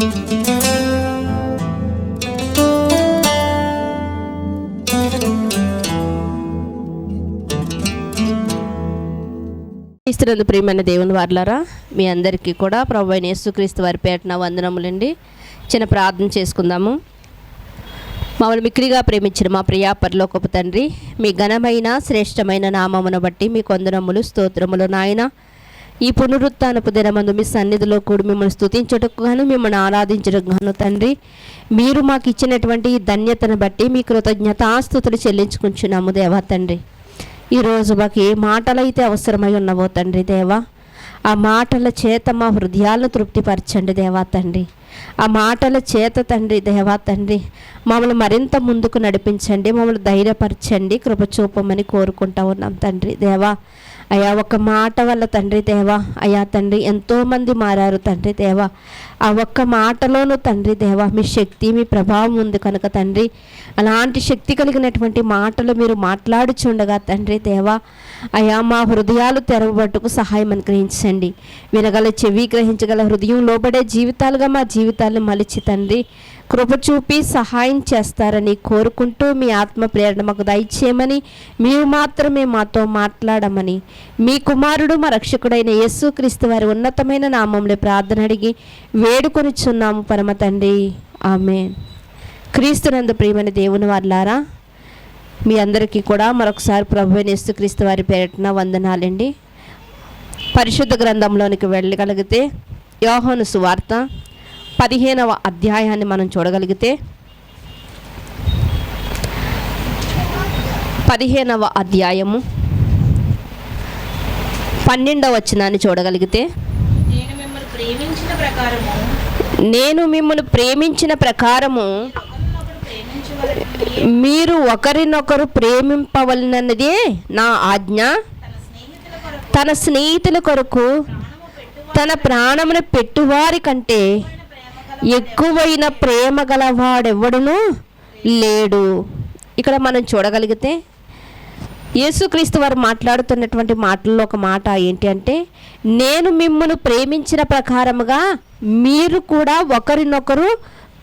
క్రీస్తునందు ప్రియమైన దేవుని వారలారా, మీ అందరికీ కూడా ప్రభువైన యేసుక్రీస్తు వారి పేరున వందనములండి. చిన్న ప్రార్థన చేసుకుందాము. మమ్మల్ని మిక్కిలిగా ప్రేమించిన మా ప్రియా పరలోకపు తండ్రి, మీ ఘనమైన శ్రేష్టమైన నామమును బట్టి మీ వందనములు స్తోత్రములు నాయన. ఈ పునరుత్థానపు దినమందు మీ సన్నిధిలో కూడి మిమ్మల్ని స్తుతించుటకు గాను, మిమ్మల్ని ఆరాధించడం గాను తండ్రి, మీరు మాకు ఇచ్చినటువంటి ఈ ధన్యతను బట్టి మీ కృతజ్ఞతాస్తుతులు చెల్లించుకుంటున్నాము దేవా తండ్రి. ఈరోజు మాకు ఏ మాటలైతే అవసరమై ఉన్నవో తండ్రి దేవా, ఆ మాటల చేత మా హృదయాలను తృప్తిపరచండి దేవా తండ్రి. ఆ మాటల చేత తండ్రి దేవా తండ్రి మమ్మల్ని మరింత ముందుకు నడిపించండి, మమ్మల్ని ధైర్యపరచండి, కృప చూపమని కోరుకుంటా ఉన్నాం తండ్రి దేవా. అయా ఒక్క మాట వల్ల తండ్రి దేవా, అయా తండ్రి ఎంతోమంది మారారు తండ్రి దేవా. ఆ ఒక్క మాటలోనూ తండ్రి దేవా మీ శక్తి మీ ప్రభావం ఉంది కనుక తండ్రి, అలాంటి శక్తి కలిగినటువంటి మాటలు మీరు మాట్లాడుచుండగా తండ్రి దేవా, అయా మా హృదయాలు తెరవబట్టుకు సహాయం అనుగ్రహించండి. వినగల చెవి, గ్రహించగల హృదయం, లోబడే జీవితాలుగా మా జీవితాలను మలిచి తండ్రి కృప చూపి సహాయం చేస్తారని కోరుకుంటూ, మీ ఆత్మ ప్రేరణ మాకు దయచేయమని, మీరు మాత్రమే మాతో మాట్లాడమని మీ కుమారుడు మా రక్షకుడైన యేసుక్రీస్తు వారి ఉన్నతమైన నామంలో ప్రార్థన అడిగి వేడుకొనిచున్నాము పరమ తండ్రి, ఆమేన్. క్రీస్తునందు ప్రియమైన దేవుని వారలారా, మీ అందరికీ కూడా మరొకసారి ప్రభువైన యేసుక్రీస్తు వారి పేరిట వందనాలండి. పరిశుద్ధ గ్రంథంలోనికి వెళ్ళగలిగితే యోహాను సువార్త 15వ అధ్యాయాన్ని మనం చూడగలిగితే, 15వ అధ్యాయము 12వ వచనాన్ని చూడగలిగితే, నేను మిమ్మల్ని ప్రేమించిన ప్రకారము మీరు ఒకరినొకరు ప్రేమింపవలనన్నదే నా ఆజ్ఞ. తన స్నేహితుల కొరకు తన ప్రాణమును పెట్టువారి కంటే ఎక్కువైన ప్రేమ గలవాడెవడును లేడు. ఇక్కడ మనం చూడగలిగితే యేసుక్రీస్తు వారు మాట్లాడుతున్నటువంటి మాటల్లో ఒక మాట ఏంటి అంటే, నేను మిమ్మల్ని ప్రేమించిన ప్రకారముగా మీరు కూడా ఒకరినొకరు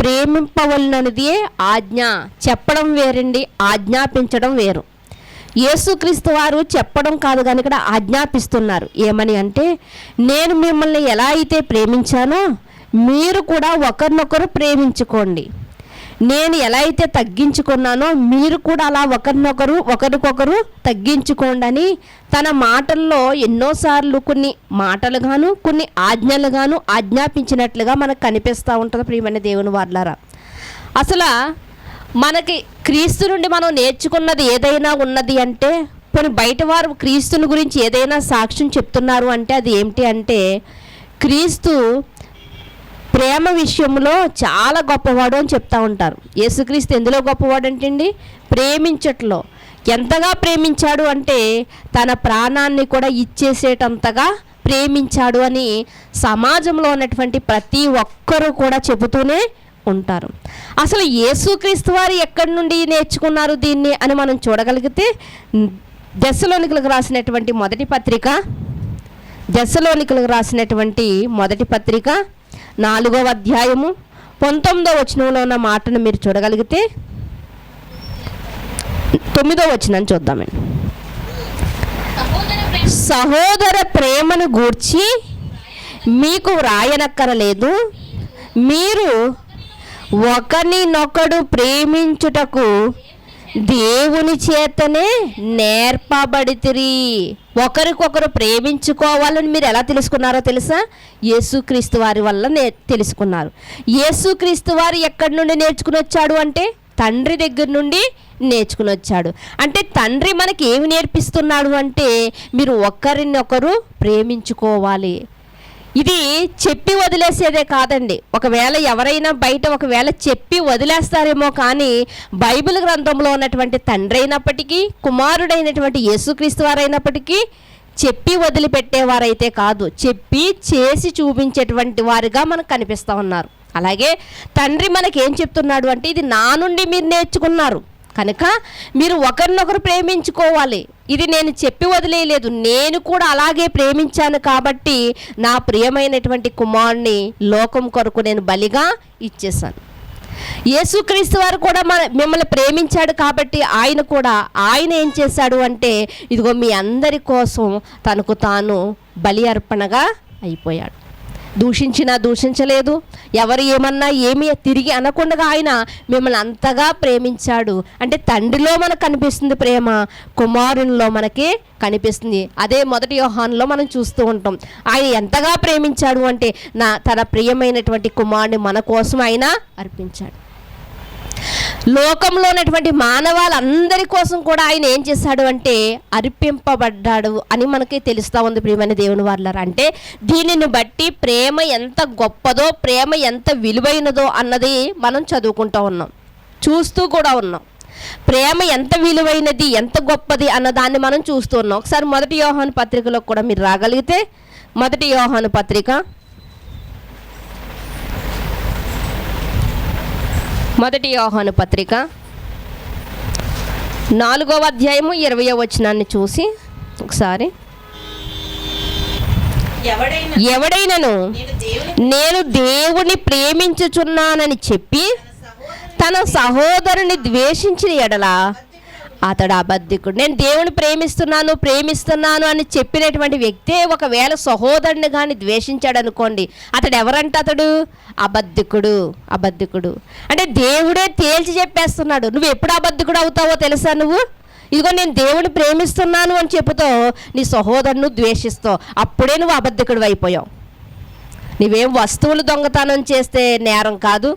ప్రేమింపవలనది ఆజ్ఞ. చెప్పడం వేరండి, ఆజ్ఞాపించడం వేరు. యేసుక్రీస్తు వారు చెప్పడం కాదు కానీ ఇక్కడ ఆజ్ఞాపిస్తున్నారు. ఏమని అంటే, నేను మిమ్మల్ని ఎలా అయితే ప్రేమించానో మీరు కూడా ఒకరినొకరు ప్రేమించుకోండి. నేను ఎలా అయితే తగ్గించుకున్నానో మీరు కూడా అలా ఒకరికొకరు తగ్గించుకోండి అని తన మాటల్లో ఎన్నోసార్లు కొన్ని మాటలుగాను కొన్ని ఆజ్ఞలుగాను ఆజ్ఞాపించినట్లుగా మనకు కనిపిస్తూ ఉంటుంది ప్రియమైన దేవుని వారలారా. అసలు మనకి క్రీస్తు నుండి మనం నేర్చుకున్నది ఏదైనా ఉన్నది అంటే, కొన్ని బయట వారు క్రీస్తుని గురించి ఏదైనా సాక్ష్యం చెప్తున్నారు అంటే అది ఏమిటి అంటే, క్రీస్తు ప్రేమ విషయంలో చాలా గొప్పవాడు అని చెప్తూ ఉంటారు. యేసుక్రీస్తు ఎందులో గొప్పవాడు అంటే ప్రేమించట్లో. ఎంతగా ప్రేమించాడు అంటే తన ప్రాణాన్ని కూడా ఇచ్చేసేటంతగా ప్రేమించాడు అని సమాజంలో ఉన్నటువంటి ప్రతి ఒక్కరూ కూడా చెబుతూనే ఉంటారు. అసలు యేసుక్రీస్తు వారు ఎక్కడి నుండి నేర్చుకున్నారు దీన్ని అని మనం చూడగలిగితే, దెస్సలోనికలకు రాసినటువంటి మొదటి పత్రిక 4వ అధ్యాయము 19వ వచనంలో ఉన్న మాటను మీరు చూడగలిగితే 9వ వచనం చూద్దామండి. సహోదర ప్రేమను గూర్చి మీకు వ్రాయనక్కరలేదు, మీరు ఒకరినొకడు ప్రేమించుటకు దేవుని చేతనే నేర్పబడితిరి. ఒకరికొకరు ప్రేమించుకోవాలని మీరు ఎలా తెలుసుకున్నారో తెలుసా? యేసుక్రీస్తు వారి వల్ల తెలుసుకున్నారు. యేసుక్రీస్తు వారు ఎక్కడి నుండి నేర్చుకుని వచ్చాడు అంటే తండ్రి దగ్గర నుండి నేర్చుకుని వచ్చాడు. అంటే తండ్రి మనకి ఏమి నేర్పిస్తున్నాడు అంటే, మీరు ఒకరినొకరు ప్రేమించుకోవాలి. ఇది చెప్పి వదిలేసేదే కాదండి. ఒకవేళ ఎవరైనా బయట ఒకవేళ చెప్పి వదిలేస్తారేమో కానీ బైబిల్ గ్రంథంలో ఉన్నటువంటి తండ్రి అయినప్పటికీ కుమారుడైనటువంటి యేసుక్రీస్తు వారైనప్పటికీ చెప్పి వదిలిపెట్టేవారైతే కాదు, చెప్పి చేసి చూపించేటువంటి వారుగా మనకు కనిపిస్తూ ఉన్నారు. అలాగే తండ్రి మనకేం చెప్తున్నాడు అంటే, ఇది నా నుండి మీరు నేర్చుకున్నారు కనుక మీరు ఒకరినొకరు ప్రేమించుకోవాలి. ఇది నేను చెప్పి వదిలేయలేదు, నేను కూడా అలాగే ప్రేమించాను కాబట్టి నా ప్రియమైనటువంటి కుమారుని లోకం కొరకు నేను బలిగా ఇచ్చేసాను. యేసుక్రీస్తు వారు కూడా మిమ్మల్ని ప్రేమించాడు కాబట్టి ఆయన ఏం చేశాడు అంటే ఇదిగో మీ అందరి కోసం తనకు తాను బలి అర్పణగా అయిపోయాడు. దూషించలేదు, ఎవరు ఏమన్నా ఏమీ తిరిగి అనకుండా ఆయన మిమ్మల్ని అంతగా ప్రేమించాడు. అంటే తండ్రిలో మనకు కనిపిస్తుంది ప్రేమ, కుమారునిలో మనకి కనిపిస్తుంది. అదే 1 యోహానులో మనం చూస్తూ ఉంటాం. ఆయన ఎంతగా ప్రేమించాడు అంటే తన ప్రియమైనటువంటి కుమారుని మన కోసం ఆయన అర్పించాడు. లోకంలో ఉన్నటువంటి మానవాళ్ళందరి కోసం కూడా ఆయన ఏం చేశాడు అంటే అర్పింపబడ్డాడు అని మనకి తెలుస్తూ ఉంది ప్రియమైన దేవుని వారలారా. అంటే దీనిని బట్టి ప్రేమ ఎంత గొప్పదో, ప్రేమ ఎంత విలువైనదో అన్నది మనం చదువుకుంటూ ఉన్నాం, చూస్తూ కూడా ఉన్నాం. ప్రేమ ఎంత విలువైనది, ఎంత గొప్పది అన్నదాన్ని మనం చూస్తూ ఉన్నాం. ఒకసారి 1 యోహాను పత్రికలో కూడా మీరు రాగలిగితే 1 యోహాను పత్రిక 1 యోహాను పత్రిక 4వ అధ్యాయము 20వ వచనాన్ని చూసి ఒకసారి, ఎవడైనను నేను దేవుని ప్రేమించుచున్నానని చెప్పి తన సహోదరుని ద్వేషించిన ఎడల అతడు అబద్ధికుడు. నేను దేవుని ప్రేమిస్తున్నాను అని చెప్పినటువంటి వ్యక్తే ఒకవేళ సహోదరుని కానీ ద్వేషించాడు అనుకోండి, అతడు ఎవరంటే అతడు అబద్ధికుడు. అంటే దేవుడే తేల్చి చెప్పేస్తున్నాడు, నువ్వు ఎప్పుడు అబద్ధికుడు అవుతావో తెలుసా? ఇదిగో నేను దేవుని ప్రేమిస్తున్నాను అని చెబుతావు, నీ సహోదరును ద్వేషిస్తావు, అప్పుడే నువ్వు అబద్ధికుడు అయిపోయావు. నువ్వేం వస్తువులు దొంగతనం చేస్తే నేరం కాదు,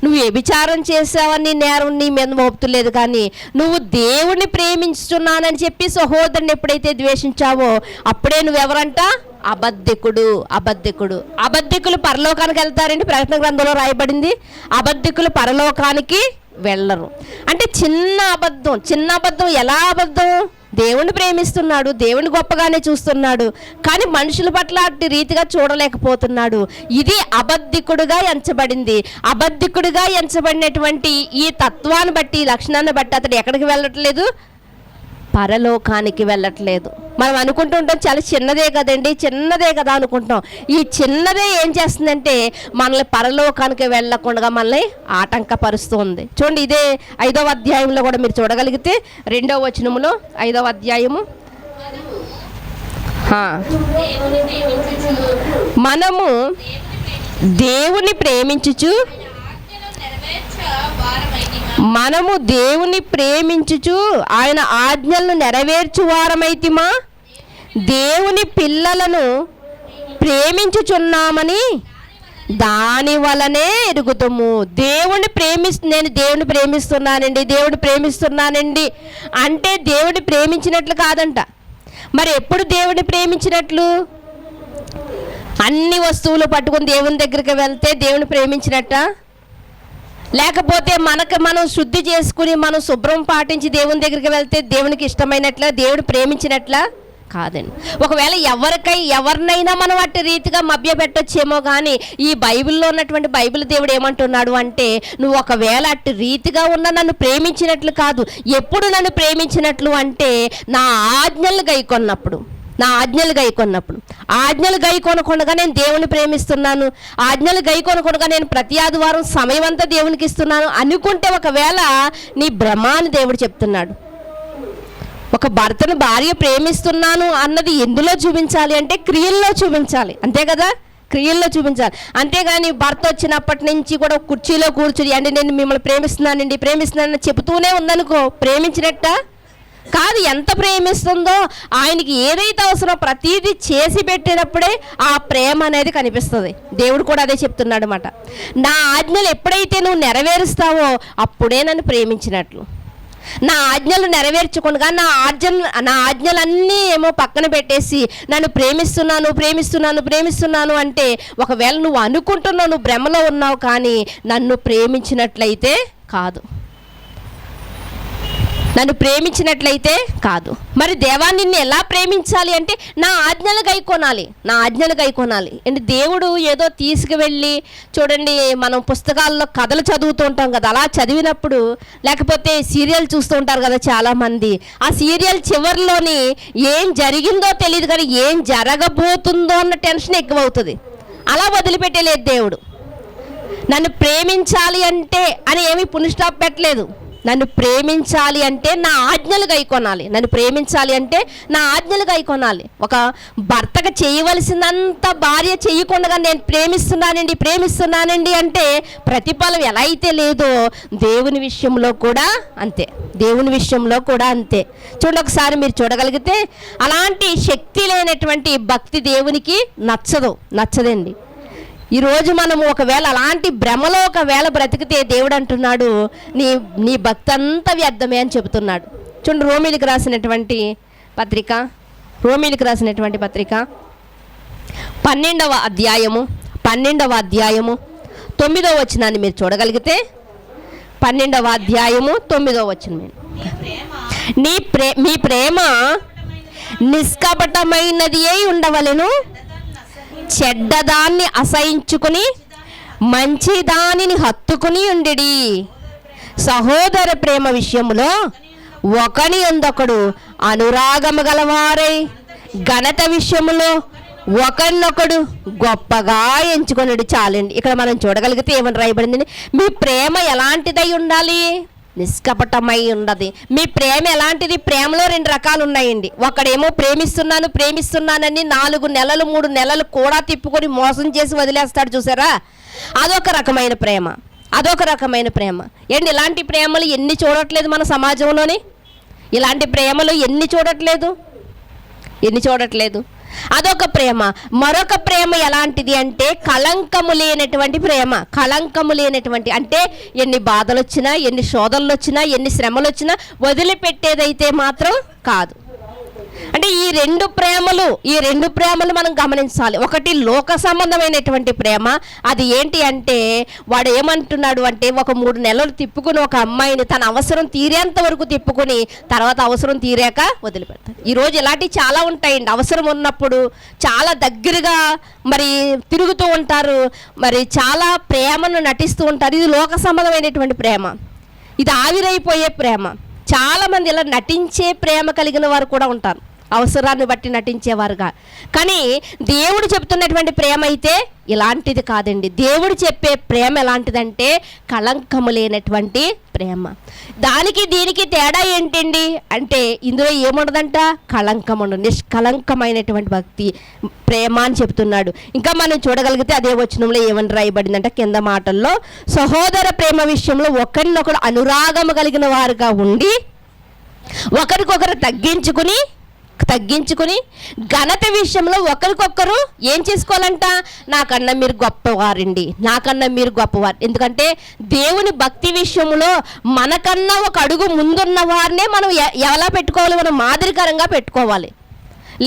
నువ్వు వ్యభిచారం చేసావని నేరం నీ మీద మోపుతులేదు, కానీ నువ్వు దేవుణ్ణి ప్రేమించుతున్నానని చెప్పి సహోదరుని ఎప్పుడైతే ద్వేషించావో అప్పుడే నువ్వెవరంట? అబద్ధికులు పరలోకానికి వెళ్తారండి. ప్రకటన గ్రంథంలో రాయబడింది, అబద్ధికులు పరలోకానికి వెళ్ళరు. అంటే చిన్న అబద్ధం ఎలా అబద్ధం? దేవుణ్ణి ప్రేమిస్తున్నాడు, దేవుని గొప్పగానే చూస్తున్నాడు, కానీ మనుషుల పట్ల అట్టి రీతిగా చూడలేకపోతున్నాడు. ఇది అబద్ధికుడుగా ఎంచబడింది. అబద్ధికుడుగా ఎంచబడినటువంటి ఈ తత్వాన్ని బట్టి, ఈ లక్షణాన్ని బట్టి అతడు ఎక్కడికి వెళ్ళట్లేదు? పరలోకానికి వెళ్ళట్లేదు. మనం అనుకుంటుంటాం చాలా చిన్నదే కదా అనుకుంటాం. ఈ చిన్నదే ఏం చేస్తుందంటే మనల్ని పరలోకానికి వెళ్ళకుండా మనల్ని ఆటంకపరుస్తుంది. చూడండి, ఇదే 5వ అధ్యాయంలో కూడా మీరు చూడగలిగితే 2వ వచనములో 5వ అధ్యాయము, మనము దేవుని ప్రేమించుచు ఆయన ఆజ్ఞలను నెరవేర్చు వారమైతిమా, దేవుని పిల్లలను ప్రేమించుచున్నామని దాని వలనే ఎరుగుతాము. నేను దేవుని ప్రేమిస్తున్నానండి అంటే దేవుని ప్రేమించినట్లు కాదంట. మరి ఎప్పుడు దేవుని ప్రేమించినట్లు? అన్ని వస్తువులు పట్టుకుని దేవుని దగ్గరికి వెళ్తే దేవుని ప్రేమించినట్ట? లేకపోతే మనం శుద్ధి చేసుకుని మనం శుభ్రం పాటించి దేవుని దగ్గరికి వెళ్తే దేవునికి ఇష్టమైనట్ల, దేవుడు ప్రేమించినట్ల? కాదండి. ఒకవేళ ఎవరినైనా మనం అట్టి రీతిగా మభ్యపెట్టొచ్చేమో, కానీ ఈ బైబిల్లో ఉన్నటువంటి బైబిల్ దేవుడు ఏమంటున్నాడు అంటే నువ్వు ఒకవేళ అట్టి రీతిగా ఉన్న నన్ను ప్రేమించినట్లు కాదు. ఎప్పుడు నన్ను ప్రేమించినట్లు అంటే నా ఆజ్ఞలు గైకొన్నప్పుడు. ఆజ్ఞలు గైకొనకుండా నేను దేవుని ప్రేమిస్తున్నాను, ఆజ్ఞలు గైకొనకుండా నేను ప్రతి ఆదివారం సమయం అంతా దేవునికి ఇస్తున్నాను అనుకుంటే ఒకవేళ నీ భ్రమాన్ని దేవుడు చెప్తున్నాడు. ఒక భర్తను భార్య ప్రేమిస్తున్నాను అన్నది ఎందులో చూపించాలి అంటే క్రియల్లో చూపించాలి, అంతే కదా? క్రియల్లో చూపించాలి. అంతేగాని భర్త వచ్చినప్పటి నుంచి కూడా కుర్చీలో కూర్చుని అంటే నేను మిమ్మల్ని ప్రేమిస్తున్నానని చెబుతూనే ఉందనుకో, ప్రేమించినట్ట కాదు. ఎంత ప్రేమిస్తుందో, ఆయనకి ఏదైతే అవసరమో ప్రతీది చేసి పెట్టినప్పుడే ఆ ప్రేమ అనేది కనిపిస్తుంది. దేవుడు కూడా అదే చెప్తున్నాడు అన్నమాట. నా ఆజ్ఞలు ఎప్పుడైతే నువ్వు నెరవేరుస్తావో అప్పుడే నన్ను ప్రేమించినట్లు. నా ఆజ్ఞలు నెరవేర్చకుండా నా ఆజ్ఞలన్నీ ఏమో పక్కన పెట్టేసి నన్ను ప్రేమిస్తున్నాను అంటే ఒకవేళ నువ్వు అనుకుంటున్నావు, నువ్వు భ్రమలో ఉన్నావు, కానీ నన్ను ప్రేమించినట్లయితే కాదు. నన్ను ప్రేమించినట్లయితే కాదు. మరి దేవా నిన్ను ఎలా ప్రేమించాలి అంటే నా ఆజ్ఞలు గైకొనాలి, నా ఆజ్ఞలు గైకొనాలి. అంటే దేవుడు ఏదో తీసుకువెళ్ళి, చూడండి మనం పుస్తకాల్లో కథలు చదువుతూ ఉంటాం కదా, అలా చదివినప్పుడు, లేకపోతే సీరియల్ చూస్తూ ఉంటారు కదా చాలామంది, ఆ సీరియల్ చివరిలోని ఏం జరిగిందో తెలియదు కానీ ఏం జరగబోతుందో అన్న టెన్షన్ ఎక్కువ అవుతుంది. అలా వదిలిపెట్టలేదు దేవుడు. నన్ను ప్రేమించాలి అంటే అని ఏమీ పునిస్టాప్ పెట్టలేదు. నన్ను ప్రేమించాలి అంటే నా ఆజ్ఞలు గైకొనాలి, నన్ను ప్రేమించాలి అంటే నా ఆజ్ఞలు గైకొనాలి. ఒక భర్తగా చేయవలసినంత భార్య చేయకుండా నేను ప్రేమిస్తున్నానండి అంటే ప్రతిఫలం ఎలా అయితే లేదో దేవుని విషయంలో కూడా అంతే, దేవుని విషయంలో కూడా అంతే. చూడండి, ఒకసారి మీరు చూడగలిగితే అలాంటి శక్తి లేనటువంటి భక్తి దేవునికి నచ్చదండి. ఈరోజు మనము ఒకవేళ అలాంటి భ్రమలో ఒకవేళ బ్రతికితే దేవుడు అంటున్నాడు నీ భక్తి అంతా వ్యర్థమే అని చెబుతున్నాడు. చూడండి, రోమీలకు రాసినటువంటి పత్రిక 12వ అధ్యాయము 9వ వచనాన్ని మీరు చూడగలిగితే 12వ అధ్యాయము 9వ వచనం, మీ ప్రేమ నిష్కపటమైనది అయి ఉండవలెను, చెడ్డదాన్ని అసహించుకుని మంచి దానిని హత్తుకుని ఉండిడి. సహోదర ప్రేమ విషయంలో ఒకని అందొకడు అనురాగము గలవారై ఘనత విషయంలో ఒకరినొకడు గొప్పగా ఎంచుకున్నాడు. చాలండి, ఇక్కడ మనం చూడగలిగితే ఏమని రాయబడింది, మీ ప్రేమ ఎలాంటిదై ఉండాలి, నిష్కపటమై ఉండదు. మీ ప్రేమ ఎలాంటిది? ప్రేమలో 2 రకాలు ఉన్నాయండి. ఒకడేమో ప్రేమిస్తున్నానని 4 నెలలు 3 నెలలు కూడా తిప్పుకొని మోసం చేసి వదిలేస్తాడు చూసారా, అదొక రకమైన ప్రేమ. ఏంటి, ఇలాంటి ప్రేమలు ఎన్ని చూడట్లేదు మన సమాజంలోని, ఇలాంటి ప్రేమలు ఎన్ని చూడట్లేదు. అదొక ప్రేమ. మరొక ప్రేమ ఎలాంటిది అంటే కళంకము లేనటువంటి అంటే ఎన్ని బాధలు వచ్చినా, ఎన్ని శోధనలు వచ్చినా, ఎన్ని శ్రమలు వచ్చినా వదిలిపెట్టేదైతే మాత్రం కాదు. అంటే ఈ రెండు ప్రేమలు మనం గమనించాలి. ఒకటి లోక సంబంధమైనటువంటి ప్రేమ, అది ఏంటి అంటే వాడు ఏమంటున్నాడు అంటే ఒక 3 నెలలు తిప్పుకుని ఒక అమ్మాయిని తన అవసరం తీరేంత వరకు తిప్పుకుని తర్వాత అవసరం తీరాక వదిలిపెడతాడు. ఈరోజు ఇలాంటివి చాలా ఉంటాయండి. అవసరం ఉన్నప్పుడు చాలా దగ్గరగా మరి తిరుగుతూ ఉంటారు, మరి చాలా ప్రేమను నటిస్తూ ఉంటారు. ఇది లోక సంబంధమైనటువంటి ప్రేమ, ఇది ఆవిరైపోయే ప్రేమ. చాలామంది ఇలా నటించే ప్రేమ కలిగిన వారు కూడా ఉంటారు, అవసరాన్ని బట్టి నటించేవారుగా. కానీ దేవుడు చెప్తున్నటువంటి ప్రేమ అయితే ఇలాంటిది కాదండి. దేవుడు చెప్పే ప్రేమ ఎలాంటిదంటే కళంకము లేనటువంటి ప్రేమ. దానికి దీనికి తేడా ఏంటండి అంటే ఇందులో ఏముండదంట, కళంకముండు, నిష్కళంకమైనటువంటి భక్తి ప్రేమ అని చెప్తున్నాడు. ఇంకా మనం చూడగలిగితే అదే వచనంలో ఏమని రాయబడిందంటే కింద మాటల్లో, సహోదర ప్రేమ విషయంలో ఒకరినొకరు అనురాగము కలిగిన వారుగా ఉండి ఒకరికొకరు తగ్గించుకుని ఘనత విషయంలో ఒకరికొకరు ఏం చేసుకోవాలంట, నాకన్నా మీరు గొప్పవారు. ఎందుకంటే దేవుని భక్తి విషయంలో మనకన్నా ఒక అడుగు ముందున్న వారినే మనం ఎలా పెట్టుకోవాలి, మనం మాదిరికరంగా పెట్టుకోవాలి.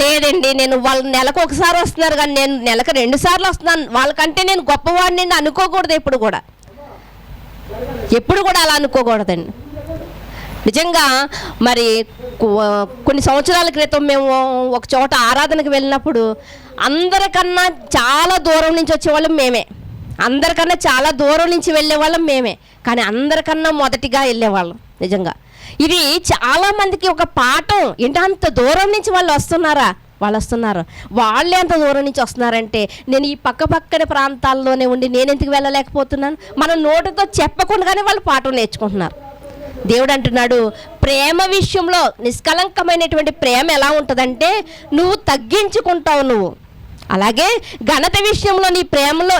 లేదండి నేను వాళ్ళు నెలకు ఒకసారి వస్తున్నారు కానీ నేను నెలకు 2 సార్లు వస్తున్నాను, వాళ్ళకంటే నేను గొప్పవాడిని అనుకోకూడదు. ఎప్పుడు కూడా అలా అనుకోకూడదండి. నిజంగా మరి కొన్ని సంవత్సరాల క్రితం మేము ఒక చోట ఆరాధనకు వెళ్ళినప్పుడు అందరికన్నా చాలా దూరం నుంచి వచ్చేవాళ్ళం మేమే, వెళ్ళేవాళ్ళం మేమే, కానీ అందరికన్నా మొదటిగా వెళ్ళేవాళ్ళం. నిజంగా ఇది చాలామందికి ఒక పాఠం. ఏంటి, అంత దూరం నుంచి వాళ్ళు వస్తున్నారు. వాళ్ళే అంత దూరం నుంచి వస్తున్నారంటే నేను ఈ పక్కన ప్రాంతాల్లోనే ఉండి నేను ఎందుకు వెళ్ళలేకపోతున్నాను? మన నోటితో చెప్పకుండానే వాళ్ళు పాఠం నేర్చుకుంటున్నారు. దేవుడు అంటున్నాడు, ప్రేమ విషయంలో నిష్కలంకమైనటువంటి ప్రేమ ఎలా ఉంటుందంటే నువ్వు తగ్గించుకుంటావు. అలాగే ఘనత విషయంలో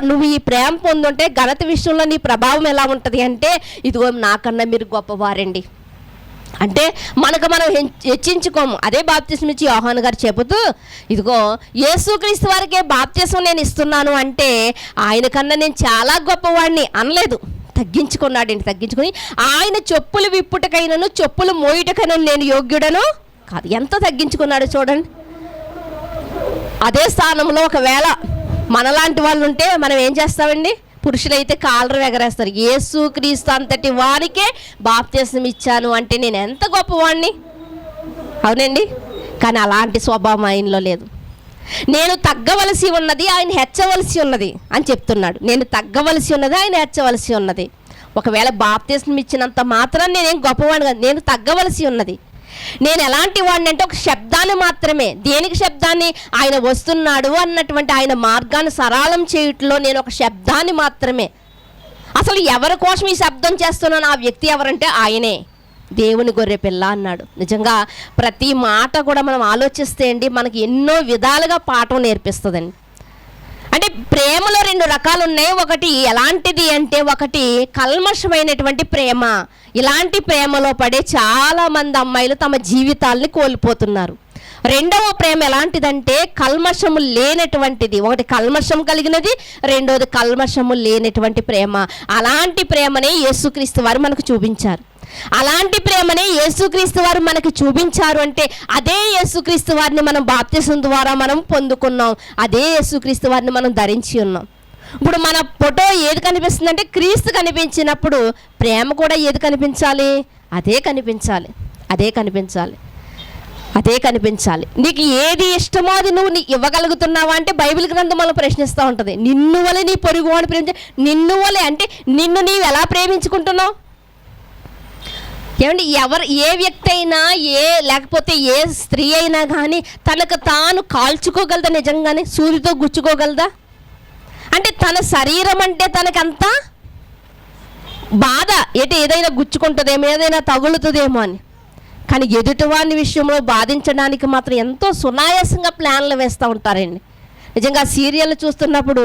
నువ్వు ఈ ప్రేమ పొందుంటే ఘనత విషయంలో నీ ప్రభావం ఎలా ఉంటుంది అంటే, ఇదిగో నాకన్నా మీరు గొప్పవారండి అంటే మనం హెచ్చించుకోము. అదే బాప్తిస్మం ఇచ్చి యోహాను గారు చెబుతూ, ఇదిగో యేసుక్రీస్తు వారికే బాప్తిస్మం నేను ఇస్తున్నాను అంటే ఆయన కన్నా నేను చాలా గొప్పవాడిని అనలేదు, తగ్గించుకుని ఆయన చెప్పులు విప్పుటకైనను చెప్పులు మోయుటకైనా నేను యోగ్యుడను కాదు. ఎంత తగ్గించుకున్నాడు చూడండి. అదే స్థానంలో ఒకవేళ మనలాంటి వాళ్ళు ఉంటే మనం ఏం చేస్తామండి, పురుషులైతే కాలరు ఎగరేస్తారు. యేసుక్రీస్తు అంతటి వారికే బాప్తిస్మం ఇచ్చాను అంటే నేను ఎంత గొప్పవాడిని, అవునండి. కానీ అలాంటి స్వభావం ఆయనలో లేదు. నేను తగ్గవలసి ఉన్నది, ఆయన హెచ్చవలసి ఉన్నది అని చెప్తున్నాడు. నేను తగ్గవలసి ఉన్నది, ఆయన హెచ్చవలసి ఉన్నది. ఒకవేళ బాప్తిస్మం ఇచ్చినంత మాత్రం నేనేం గొప్పవాడిని కాదు, నేను తగ్గవలసి ఉన్నది. నేను ఎలాంటి వాడిని అంటే ఒక శబ్దాన్ని మాత్రమే. దేనికి శబ్దాన్ని? ఆయన వస్తున్నాడు అన్నటువంటి ఆయన మార్గాన్ని సరళం చేయట్లో నేను ఒక శబ్దాన్ని మాత్రమే. అసలు ఎవరి కోసం ఈ శబ్దం చేస్తున్నాను? ఆ వ్యక్తి ఎవరంటే ఆయనే, దేవుని గొర్రె పిల్ల అన్నాడు. నిజంగా ప్రతి మాట కూడా మనం ఆలోచిస్తే అండి మనకి ఎన్నో విధాలుగా పాఠం నేర్పిస్తుందండి. అంటే ప్రేమలో 2 రకాలు ఉన్నాయి. ఒకటి ఎలాంటిది అంటే ఒకటి కల్మషమైనటువంటి ప్రేమ. ఇలాంటి ప్రేమలో పడే చాలామంది అమ్మాయిలు తమ జీవితాల్ని కోల్పోతున్నారు. రెండవ ప్రేమ ఎలాంటిదంటే కల్మషము లేనటువంటిది. ఒకటి కల్మషం కలిగినది, రెండోది కల్మషము లేనటువంటి ప్రేమ. అలాంటి ప్రేమనే యేసుక్రీస్తు వారు మనకు చూపించారు. అలాంటి ప్రేమనే యేసుక్రీస్తు వారు మనకి చూపించారు అంటే అదే యేసుక్రీస్తు వారిని మనం బాప్తిసం ద్వారా మనం పొందుకున్నాం. అదే యేసుక్రీస్తు వారిని మనం ధరించి ఉన్నాం. ఇప్పుడు మన ఫోటో ఏది కనిపిస్తుంది అంటే క్రీస్తు కనిపించినప్పుడు ప్రేమ కూడా ఏది కనిపించాలి? అదే కనిపించాలి, అదే కనిపించాలి, అదే కనిపించాలి. నీకు ఏది ఇష్టమో అది నువ్వు ఇవ్వగలుగుతున్నావా అంటే బైబిల్ గ్రంథం మనం ప్రశ్నిస్తూ ఉంటుంది. నిన్ను వలె నీ పొరుగు అని ప్రేమించ. నిన్ను వలె అంటే నిన్ను నీవు ఎలా ప్రేమించుకుంటున్నావు? ఏమండి, ఏ వ్యక్తి అయినా లేకపోతే ఏ స్త్రీ అయినా కానీ తనకు తాను కాల్చుకోగలదా? నిజంగానే సూదితో గుచ్చుకోగలదా? అంటే తన శరీరం అంటే తనకంత బాధ, ఏదైనా గుచ్చుకుంటుందేమో, ఏదైనా తగులుతుందేమో అని. కానీ ఎదుటివాని విషయంలో బాధించడానికి మాత్రం ఎంతో సునాయాసంగా ప్లాన్లు వేస్తూ ఉంటారండి. నిజంగా సీరియల్ చూస్తున్నప్పుడు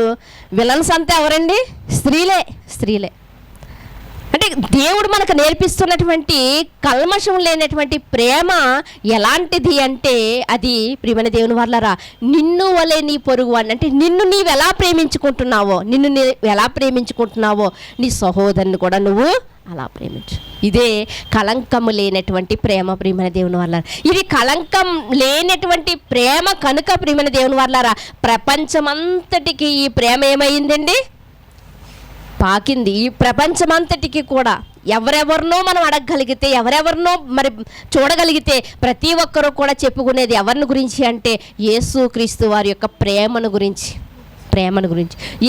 విలన్స్ అంతా ఎవరండి? స్త్రీలే. అంటే దేవుడు మనకు నేర్పిస్తున్నటువంటి కల్మషం లేనటువంటి ప్రేమ ఎలాంటిది అంటే అది ప్రియమైన దేవుని వాళ్ళరా నిన్ను వలె నీ పొరుగు అని. అంటే నిన్ను నీవు ఎలా ప్రేమించుకుంటున్నావో, ఎలా ప్రేమించుకుంటున్నావో నీ సహోదరుని కూడా నువ్వు అలా ప్రేమించు. ఇదే కళంకము లేనటువంటి ప్రేమ ప్రియమైన దేవుని వాళ్ళారా. ఇది కళంకం లేనటువంటి ప్రేమ కనుక ప్రియమైన దేవుని వాళ్ళారా ప్రపంచమంతటికి ఈ ప్రేమ ఏమైందండి? పాకింది. ఈ ప్రపంచమంతటికి కూడా ఎవరెవరినో మనం అడగగలిగితే, ఎవరెవరినో మరి చూడగలిగితే ప్రతి ఒక్కరూ కూడా చెప్పుకునేది ఎవరిని గురించి అంటే యేసుక్రీస్తు వారి యొక్క ప్రేమను గురించి,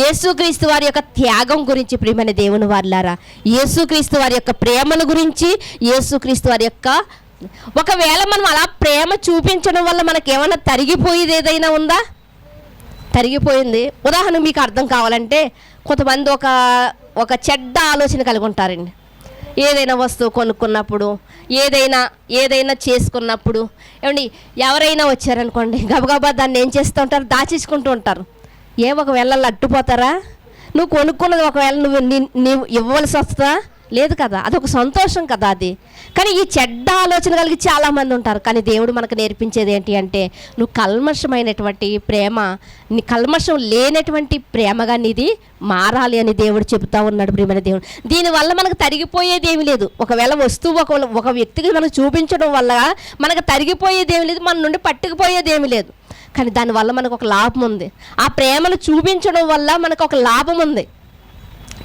యేసుక్రీస్తు వారి యొక్క త్యాగం గురించి ప్రియమైన దేవుని వారులారా, యేసుక్రీస్తు వారి యొక్క ప్రేమను గురించి, యేసుక్రీస్తు వారి యొక్క ఒకవేళ మనం అలా ప్రేమ చూపించడం వల్ల మనకి ఏమైనా తరిగిపోయేది ఏదైనా ఉందా? తరిగిపోయింది. ఉదాహరణ మీకు అర్థం కావాలంటే కొంతమంది ఒక చెడ్డ ఆలోచన కలిగి ఉంటారండి. ఏదైనా వస్తువు కొనుక్కున్నప్పుడు, ఏదైనా చేసుకున్నప్పుడు, ఏమండి ఎవరైనా వచ్చారనుకోండి గబగబా దాన్ని ఏం చేస్తూ ఉంటారు? దాచేసుకుంటూ ఉంటారు. ఒకవేళ అట్టుపోతారా? నువ్వు కొనుక్కున్నది ఒకవేళ నువ్వు ఇవ్వవలసి వస్తుందా? లేదు కదా, అదొక సంతోషం కదా అది. కానీ ఈ చెడ్డ ఆలోచన కలిగి చాలామంది ఉంటారు. కానీ దేవుడు మనకు నేర్పించేది ఏంటి అంటే నువ్వు కల్మషమైనటువంటి ప్రేమ, నీ కల్మషం లేనటువంటి ప్రేమగా నీది మారాలి అని దేవుడు చెబుతా ఉన్నాడు ప్రియమైన దేవుడు. దీనివల్ల మనకు తరిగిపోయేది ఏమీ లేదు. ఒకవేళ వస్తువు ఒక వ్యక్తికి మనకు చూపించడం వల్ల మనకు తరిగిపోయేది ఏమీ లేదు, మన నుండి పట్టుకుపోయేది ఏమీ లేదు. కానీ దానివల్ల మనకు ఒక లాభం ఉంది. ఆ ప్రేమను చూపించడం వల్ల మనకు ఒక లాభం ఉంది.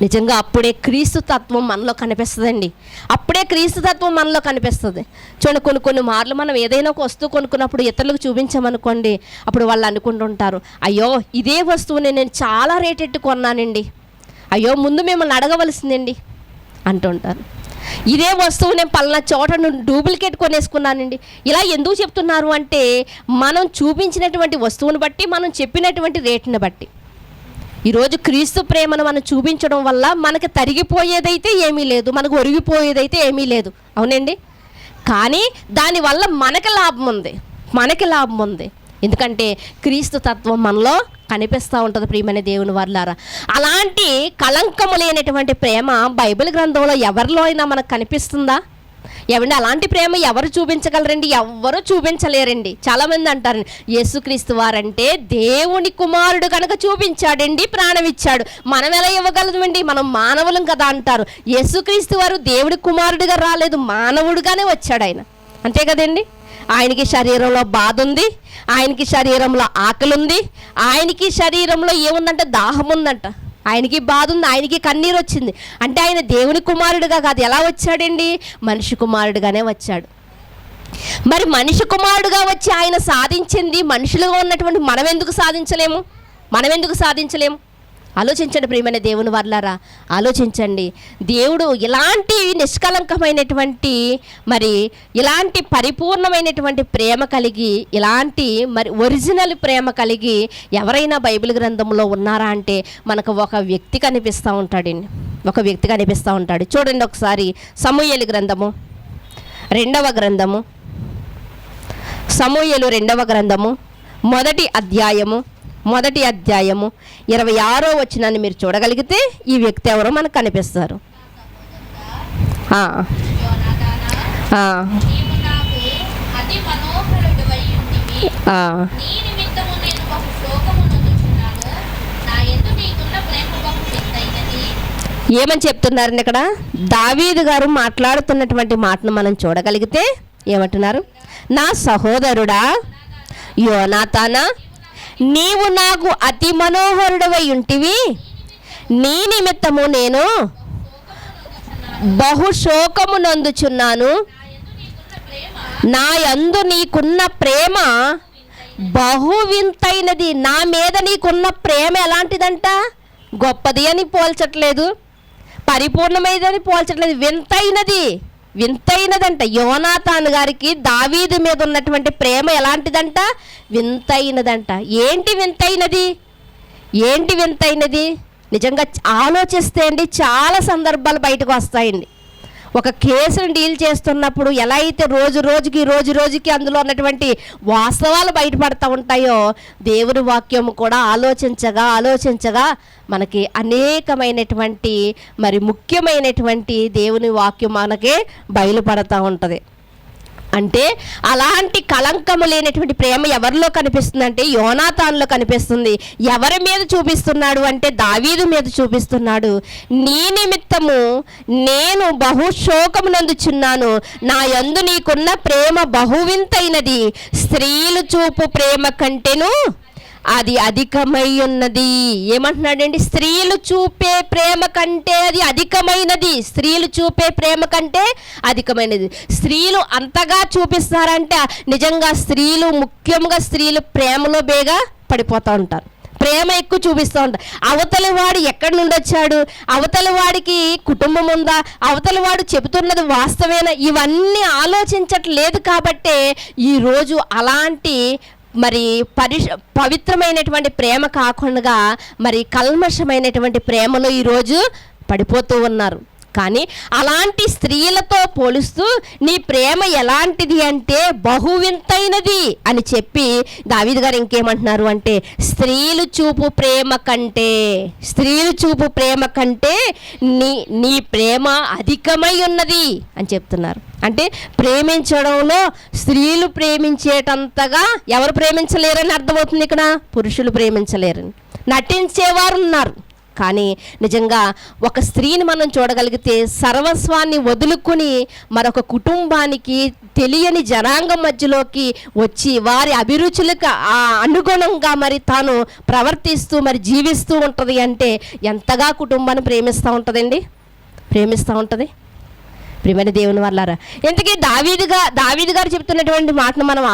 నిజంగా అప్పుడే క్రీస్తు తత్వం మనలో కనిపిస్తుందండి. అప్పుడే క్రీస్తు తత్వం మనలో కనిపిస్తుంది. చూడండి, కొన్ని మార్లు మనం ఏదైనా ఒక వస్తువు కొనుక్కున్నప్పుడు ఇతరులకు చూపించామనుకోండి, అప్పుడు వాళ్ళు అనుకుంటుంటారు, అయ్యో ఇదే వస్తువుని నేను చాలా రేటెట్టు కొన్నానండి, అయ్యో ముందు మిమ్మల్ని అడగవలసిందండి అంటుంటారు. ఇదే వస్తువు నేను పలానా చోట డూప్లికేట్ కొనేసుకున్నానండి. ఇలా ఎందుకు చెప్తున్నారు అంటే మనం చూపించినటువంటి వస్తువుని బట్టి, మనం చెప్పినటువంటి రేటుని బట్టి. ఈరోజు క్రీస్తు ప్రేమను మనం చూపించడం వల్ల మనకు తరిగిపోయేదైతే ఏమీ లేదు, మనకు ఒరిగిపోయేదైతే ఏమీ లేదు, అవునండి. కానీ దానివల్ల మనకి లాభం ఉంది. ఎందుకంటే క్రీస్తు తత్వం మనలో కనిపిస్తూ ఉంటుంది ప్రియమైన దేవుని వారులారా. అలాంటి కళంకము లేనటువంటి ప్రేమ బైబిల్ గ్రంథంలో ఎవరిలో అయినా మనకు కనిపిస్తుందా? ఏమండి, అలాంటి ప్రేమ ఎవరు చూపించగలరండి? ఎవ్వరూ చూపించలేరండి. చాలామంది అంటారండి యేసుక్రీస్తు వారంటే దేవుని కుమారుడు కనుక చూపించాడండి, ప్రాణం ఇచ్చాడు, మనం ఎలా ఇవ్వగలమండి, మనం మానవులం కదా అంటారు. యేసుక్రీస్తు వారు దేవుడి కుమారుడిగా రాలేదు, మానవుడిగానే వచ్చాడు ఆయన, అంతే కదండి. ఆయనకి శరీరంలో బాధ ఉంది, ఆయనకి శరీరంలో ఆకలి ఉంది, ఆయనకి శరీరంలో ఏముందంటే దాహం ఉందంట. ఆయనకి బాధ ఉంది, ఆయనకి కన్నీరు వచ్చింది. అంటే ఆయన దేవుని కుమారుడుగా కాదు, ఎలా వచ్చాడండి? మనిషి కుమారుడుగానే వచ్చాడు. మరి మనిషి కుమారుడుగా వచ్చి ఆయన సాధించింది మనుషులుగా ఉన్నటువంటి మనం ఎందుకు సాధించలేము? ఆలోచించండి ప్రియమైన దేవుని వర్లారా, ఆలోచించండి. దేవుడు ఇలాంటి నిష్కలంకమైనటువంటి మరి ఇలాంటి పరిపూర్ణమైనటువంటి ప్రేమ కలిగి, ఇలాంటి మరి ఒరిజినల్ ప్రేమ కలిగి ఎవరైనా బైబిల్ గ్రంథంలో ఉన్నారా అంటే మనకు ఒక వ్యక్తి కనిపిస్తూ ఉంటాడు. చూడండి ఒకసారి సమూయేలు గ్రంథము 2వ గ్రంథము, సమూయేలు 2వ గ్రంథము మొదటి అధ్యాయము 26వ వచనాన్ని మీరు చూడగలిగితే ఈ వ్యక్తి ఎవరో మనకు కనిపిస్తారు. ఏమని చెప్తున్నారండి ఇక్కడ? దావీదు గారు మాట్లాడుతున్నటువంటి మాటను మనం చూడగలిగితే ఏమంటున్నారు? నా సహోదరుడా యోనాతానా, నీవు నాకు అతి మనోహరుడవై ఉంటివి, నీ నిమిత్తము నేను బహుశోకమునందుచున్నాను, నా యందు నీకున్న ప్రేమ బహు వింతైనది. నా మీద నీకున్న ప్రేమ ఎలాంటిదంట? గొప్పది అని పోల్చట్లేదు, పరిపూర్ణమైనదని పోల్చట్లేదు, వింతైనదంట. యోనాతాను గారికి దావీదు మీద ఉన్నటువంటి ప్రేమ ఎలాంటిదంట? వింతైనదంట. ఏంటి వింతైనది? నిజంగా ఆలోచిస్తే అండి చాలా సందర్భాలు బయటకు వస్తాయండి. ఒక కేసును డీల్ చేస్తున్నప్పుడు ఎలా అయితే రోజు రోజుకి అందులో ఉన్నటువంటి వాస్తవాలు బయటపడుతూ ఉంటాయో, దేవుని వాక్యము కూడా ఆలోచించగా మనకి అనేకమైనటువంటి మరి ముఖ్యమైనటువంటి దేవుని వాక్యం మనకి బయలుపడుతూ ఉంటుంది. అంటే అలాంటి కళంకము లేనటువంటి ప్రేమ ఎవరిలో కనిపిస్తుంది అంటే యోనాతానులో కనిపిస్తుంది. ఎవరి మీద చూపిస్తున్నాడు అంటే దావీదు మీద చూపిస్తున్నాడు. నీ నిమిత్తము నేను బహుశోకమునందుచున్నాను, నా యందు నీకున్న ప్రేమ బహువింతైనది, స్త్రీలు చూపు ప్రేమ కంటేను అది అధికమై ఉన్నది. ఏమంటున్నాడండి? స్త్రీలు చూపే ప్రేమ కంటే అది అధికమైనది. స్త్రీలు అంతగా చూపిస్తారంటే నిజంగా ముఖ్యంగా స్త్రీలు ప్రేమలో బేగా పడిపోతూ ఉంటారు, ప్రేమ ఎక్కువ చూపిస్తూ ఉంటారు. అవతలి వాడు ఎక్కడి నుండి వచ్చాడు, అవతలి వాడికి కుటుంబం ఉందా, అవతలి వాడు చెబుతున్నది వాస్తవేనా, ఇవన్నీ ఆలోచించట్లేదు. కాబట్టే ఈరోజు అలాంటి మరి పవిత్రమైనటువంటి ప్రేమ కాకుండా మరి కల్మషమైనటువంటి ప్రేమలో ఈరోజు పడిపోతూ ఉన్నారు. కానీ అలాంటి స్త్రీలతో పోలుస్తూ నీ ప్రేమ ఎలాంటిది అంటే బహువింతైనది అని చెప్పి దావీదు గారు ఇంకేమంటున్నారు అంటే స్త్రీలు చూపు ప్రేమ కంటే నీ ప్రేమ అధికమై ఉన్నది అని చెప్తున్నారు. అంటే ప్రేమించడంలో స్త్రీలు ప్రేమించేటంతగా ఎవరు ప్రేమించలేరని అర్థమవుతుంది. ఇక్కడ పురుషులు ప్రేమించలేరని నటించేవారు ఉన్నారు. కానీ నిజంగా ఒక స్త్రీని మనం చూడగలిగితే సర్వస్వాన్ని వదులుకొని మరొక కుటుంబానికి తెలియని జనాంగం మధ్యలోకి వచ్చి వారి అభిరుచులకు అనుగుణంగా మరి తాను ప్రవర్తిస్తూ మరి జీవిస్తూ ఉంటుంది అంటే ఎంతగా కుటుంబాన్ని ప్రేమిస్తూ ఉంటుంది. ప్రియమైన దేవుని వల్లారా, ఇంతకీ దావీదు గారు చెప్తున్నటువంటి మాటను మనం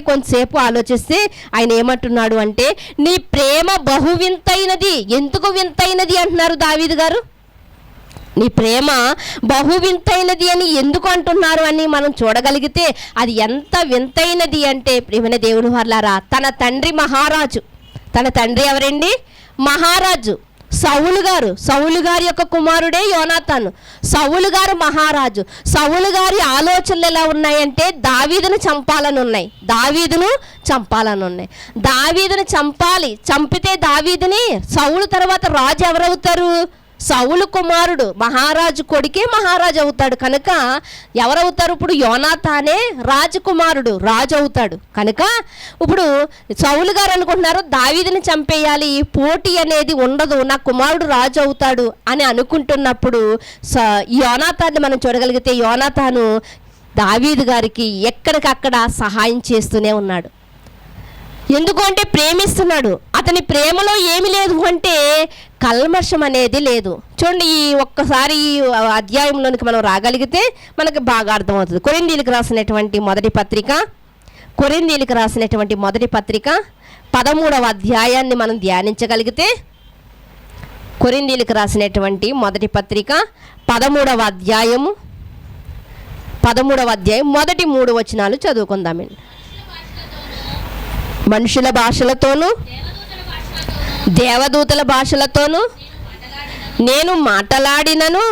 కొంతసేపు ఆలోచిస్తే ఆయన ఏమంటున్నాడు అంటే నీ ప్రేమ బహు వింతైనది. ఎందుకు వింతైనది అంటున్నారు దావీదు గారు? నీ ప్రేమ బహు వింతైనది అని ఎందుకు అంటున్నారు అని మనం చూడగలిగితే అది ఎంత వింతైనది అంటే ప్రియమైన దేవుని వల్లారా, తన తండ్రి ఎవరండి? మహారాజు సౌలు గారి యొక్క కుమారుడే యోనాతాను. సౌలు గారు మహారాజు. సౌలు గారి ఆలోచనలు ఎలా ఉన్నాయంటే దావీదును చంపాలని ఉన్నాయి. దావీదును చంపితే దావీదుని సౌలు తర్వాత రాజు ఎవరవుతారు? సౌలు కుమారుడు మహారాజు కొడుకే మహారాజు అవుతాడు. కనుక ఎవరవుతారు? ఇప్పుడు యోనాతానే రాజకుమారుడు, రాజు అవుతాడు. కనుక ఇప్పుడు సౌలు గారు అనుకుంటున్నారు దావీదుని చంపేయాలి, పోటీ అనేది ఉండదు, నా కుమారుడు రాజు అవుతాడు అని అనుకుంటున్నప్పుడు యోనాతాన్ని మనం చూడగలిగితే యోనాతాను దావీదు గారికి ఎక్కడికక్కడ సహాయం చేస్తూనే ఉన్నాడు. ఎందుకు అంటే ప్రేమిస్తున్నాడు. అతని ప్రేమలో ఏమి లేదు అంటే కల్మషం అనేది లేదు. చూడండి, ఈ ఒక్కసారి ఈ అధ్యాయంలోనికి మనం రాగలిగితే మనకు బాగా అర్థమవుతుంది. కొరింథీయులకు రాసినటువంటి మొదటి పత్రిక 13వ అధ్యాయాన్ని మనం ధ్యానించగలిగితే, కొరింథీయులకు రాసినటువంటి మొదటి పత్రిక 13వ అధ్యాయం మొదటి 3 వచనాలు చదువుకుందామండి. మనుషుల భాషలతోనూ దేవదూతల భాషలతోనూ నేను మాట్లాడినను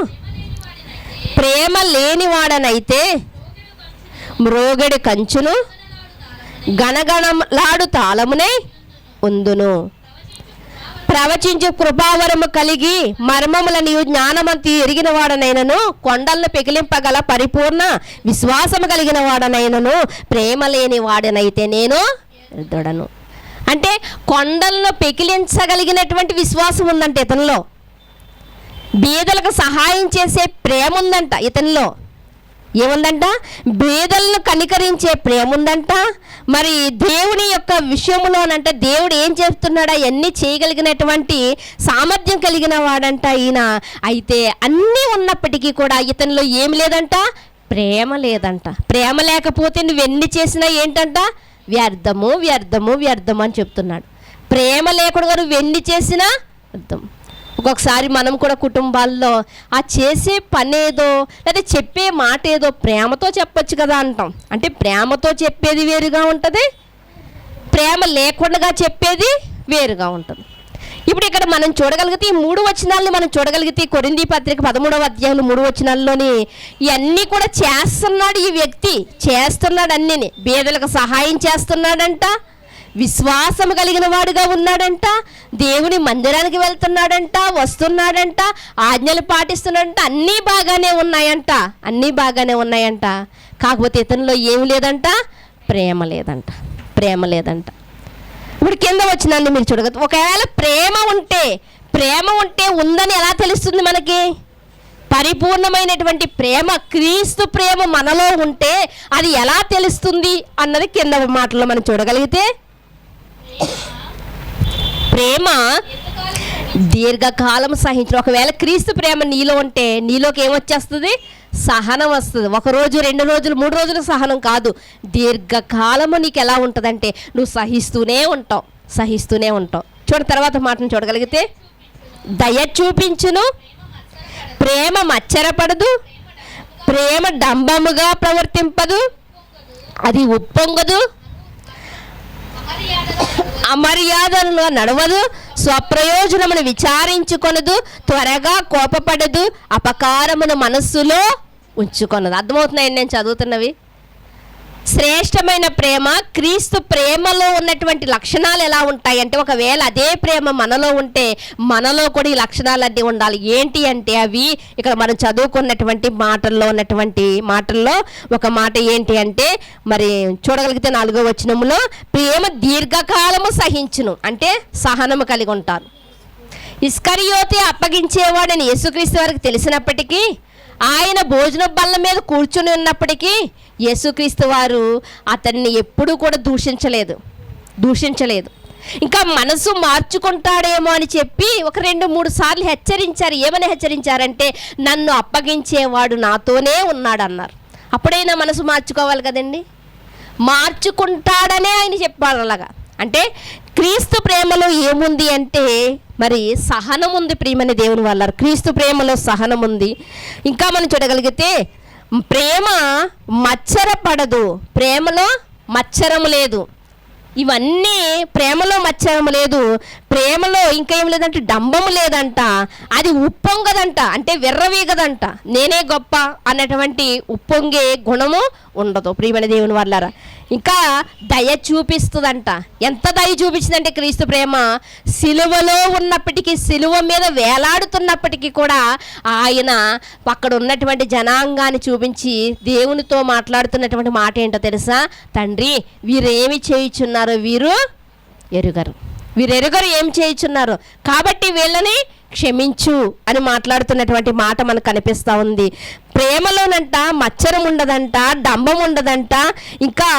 ప్రేమ లేనివాడనైతే మ్రోగడి కంచును గణగణలాడు తాళమునే ఉందును. ప్రవచించు కృపావరము కలిగి మర్మములను జ్ఞానమంతి ఎరిగిన వాడనైనను కొండలను పెకిలింపగల పరిపూర్ణ విశ్వాసము కలిగిన వాడనైనను ప్రేమ లేని వాడనైతే నేను దొడను. అంటే కొండలను పెకిలించగలిగినటువంటి విశ్వాసం ఉందంట ఇతనిలో. బీదలకు సహాయం చేసే ప్రేమ ఉందంట ఇతనిలో. ఏముందంట? బీదలను కనికరించే ప్రేమ ఉందంట. మరి దేవుని యొక్క విషయంలోనంట దేవుడు ఏం చేస్తున్నాడా అవన్నీ చేయగలిగినటువంటి సామర్థ్యం కలిగిన వాడంట ఈయన. అయితే అన్నీ ఉన్నప్పటికీ కూడా ఇతనిలో ఏమి లేదంట? ప్రేమ లేదంట. ప్రేమ లేకపోతే నువ్వెన్ని చేసినా ఏంటంట? వ్యర్థము వ్యర్థము వ్యర్థము అని చెప్తున్నాడు. ప్రేమ లేకుండా నువ్వెన్ని చేసినా వ్యర్థం. ఒక్కొక్కసారి మనం కూడా కుటుంబాల్లో ఆ చేసే పని ఏదో లేదా చెప్పే మాట ఏదో ప్రేమతో చెప్పొచ్చు కదా అంటాం. అంటే ప్రేమతో చెప్పేది వేరుగా ఉంటుంది, ప్రేమ లేకుండా చెప్పేది వేరుగా ఉంటుంది. ఇప్పుడు ఇక్కడ మనం చూడగలిగితే ఈ 3 వచనాలని మనం చూడగలిగితే కొరింథీ పత్రిక 13వ అధ్యాయం 3 వచనాల్లోని ఇవన్నీ కూడా చేస్తున్నాడు. ఈ వ్యక్తి చేస్తున్నాడు అన్నీని. బీదలకు సహాయం చేస్తున్నాడంట, విశ్వాసం కలిగిన వాడుగా ఉన్నాడంట, దేవుని మందిరానికి వెళ్తున్నాడంట, వస్తున్నాడంట, ఆజ్ఞలు పాటిస్తున్నాడంట. అన్నీ బాగానే ఉన్నాయంట. కాకపోతే ఇతనిలో ఏమి లేదంట? ప్రేమ లేదంట. ఇప్పుడు కింద వచ్చినాన్ని మీరు చూడగలరు. ఒకవేళ ప్రేమ ఉంటే ఉందని ఎలా తెలుస్తుంది మనకి? పరిపూర్ణమైనటువంటి ప్రేమ, క్రీస్తు ప్రేమ మనలో ఉంటే అది ఎలా తెలుస్తుంది అన్నది కింద మాటల్లో మనం చూడగలిగితే, ప్రేమ దీర్ఘకాలం సహించడం. ఒకవేళ క్రీస్తు ప్రేమ నీలో ఉంటే నీలోకి ఏమొచ్చేస్తుంది? సహనం వస్తుంది. 1 రోజు 2 రోజులు 3 రోజులు సహనం కాదు, దీర్ఘకాలము నీకు ఎలా ఉంటుందంటే నువ్వు సహిస్తూనే ఉంటావు. చూడ తర్వాత మాటను చూడగలిగితే, దయ చూపించును, ప్రేమ మచ్చరపడదు, ప్రేమ డంబముగా ప్రవర్తింపదు, అది ఉప్పొంగదు, అమర్యాదలుగా నడవదు, స్వప్రయోజనమును విచారించుకొనదు, త్వరగా కోపపడదు, అపకారమును మనస్సులో ఉంచుకొనదు. అర్థమవుతున్నాయండి నేను చదువుతున్నవి? శ్రేష్టమైన ప్రేమ, క్రీస్తు ప్రేమలో ఉన్నటువంటి లక్షణాలు ఎలా ఉంటాయి అంటే, ఒకవేళ అదే ప్రేమ మనలో ఉంటే మనలో కూడా ఈ లక్షణాలన్నీ ఉండాలి. ఏంటి అంటే అవి ఇక్కడ మనం చదువుకున్నటువంటి మాటల్లో ఒక మాట ఏంటి అంటే, మరి చూడగలిగితే 4వ వచనంలో ప్రేమ దీర్ఘకాలము సహించును అంటే సహనము కలిగి ఉంటారు. ఇస్కరియోతే అప్పగించేవాడని యేసుక్రీస్తు వారికి తెలిసినప్పటికీ, ఆయన భోజన బల్ల మీద కూర్చుని ఉన్నప్పటికీ యేసుక్రీస్తు వారు అతన్ని ఎప్పుడూ కూడా దూషించలేదు. ఇంకా మనసు మార్చుకుంటాడేమో అని చెప్పి ఒక 2-3 సార్లు హెచ్చరించారు. ఏమని హెచ్చరించారంటే, నన్ను అప్పగించేవాడు నాతోనే ఉన్నాడు అన్నారు. అప్పుడైనా మనసు మార్చుకోవాలి కదండి. మార్చుకుంటాడనే ఆయన చెప్పాడు. అలాగా అంటే క్రీస్తు ప్రేమలో ఏముంది అంటే మరి సహనం ఉంది. ప్రియమైన దేవుని వల్ల క్రీస్తు ప్రేమలో సహనం ఉంది. ఇంకా మనం చూడగలిగితే ప్రేమ మచ్చరపడదు, ప్రేమలో మచ్చరము లేదు. ఇవన్నీ ప్రేమలో మచ్చరము లేదు, ప్రేమలో ఇంకా ఏం లేదంటే డంబము లేదంట, అది ఉప్పొంగదంట, అంటే విర్రవీగదంట, నేనే గొప్ప అన్నటువంటి ఉప్పొంగే గుణము ఉండదు. ప్రియమైన దేవుని వాళ్ళారా, ఇంకా దయ చూపిస్తుందంట. ఎంత దయ చూపించిందంటే క్రీస్తు ప్రేమ, సిలువలో ఉన్నప్పటికీ, సిలువ మీద వేలాడుతున్నప్పటికీ కూడా ఆయన అక్కడ ఉన్నటువంటి జనాంగాన్ని చూపించి దేవునితో మాట్లాడుతున్నటువంటి మాట ఏంటో తెలుసా? తండ్రి, వీరేమి చేయుచున్నారో వీరు ఎరుగరు. వీరెరుగరు ఏం చేయుచున్నారు, కాబట్టి వీళ్ళని క్షమించు అని మాట్లాడుతున్నటువంటి మాట మనకు కనిపిస్తూ ఉంది. ప్రేమలోనంట మచ్చరం ఉండదంట, డంబం ఉండదంట, ఇంకా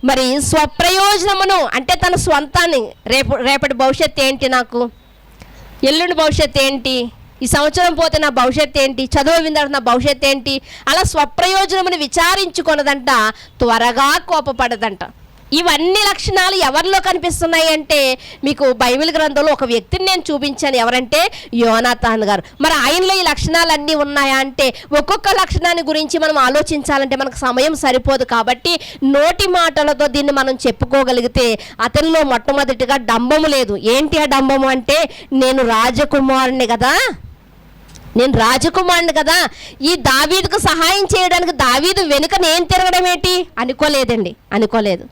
మరి స్వప్రయోజనమును అంటే తన స్వంతాన్ని, రేపటి భవిష్యత్తు ఏంటి, నాకు ఎల్లుండి భవిష్యత్తు ఏంటి, ఈ సంవత్సరం పోతే నా భవిష్యత్తు ఏంటి, చదువు విందాడు నా భవిష్యత్తు ఏంటి, అలా స్వప్రయోజనమును విచారించుకొనదంట, త్వరగా కోపపడదంట. ఇవన్నీ లక్షణాలు ఎవరిలో కనిపిస్తున్నాయి అంటే మీకు బైబిల్ గ్రంథంలో ఒక వ్యక్తిని నేను చూపించాను. ఎవరంటే యోనాతాన్ గారు. మరి ఆయనలో ఈ లక్షణాలన్నీ ఉన్నాయా అంటే ఒక్కొక్క లక్షణాన్ని గురించి మనం ఆలోచించాలంటే మనకు సమయం సరిపోదు. కాబట్టి నోటి మాటలతో దీన్ని మనం చెప్పుకోగలిగితే అతనిలో మొట్టమొదటిగా డంబము లేదు. ఏంటి ఆ డంబము అంటే నేను రాజకుమారుని కదా, ఈ దావీదుకు సహాయం చేయడానికి దావీదు వెనుక నేను తిరగడం ఏంటి అనుకోలేదండి, అనుకోలేదు.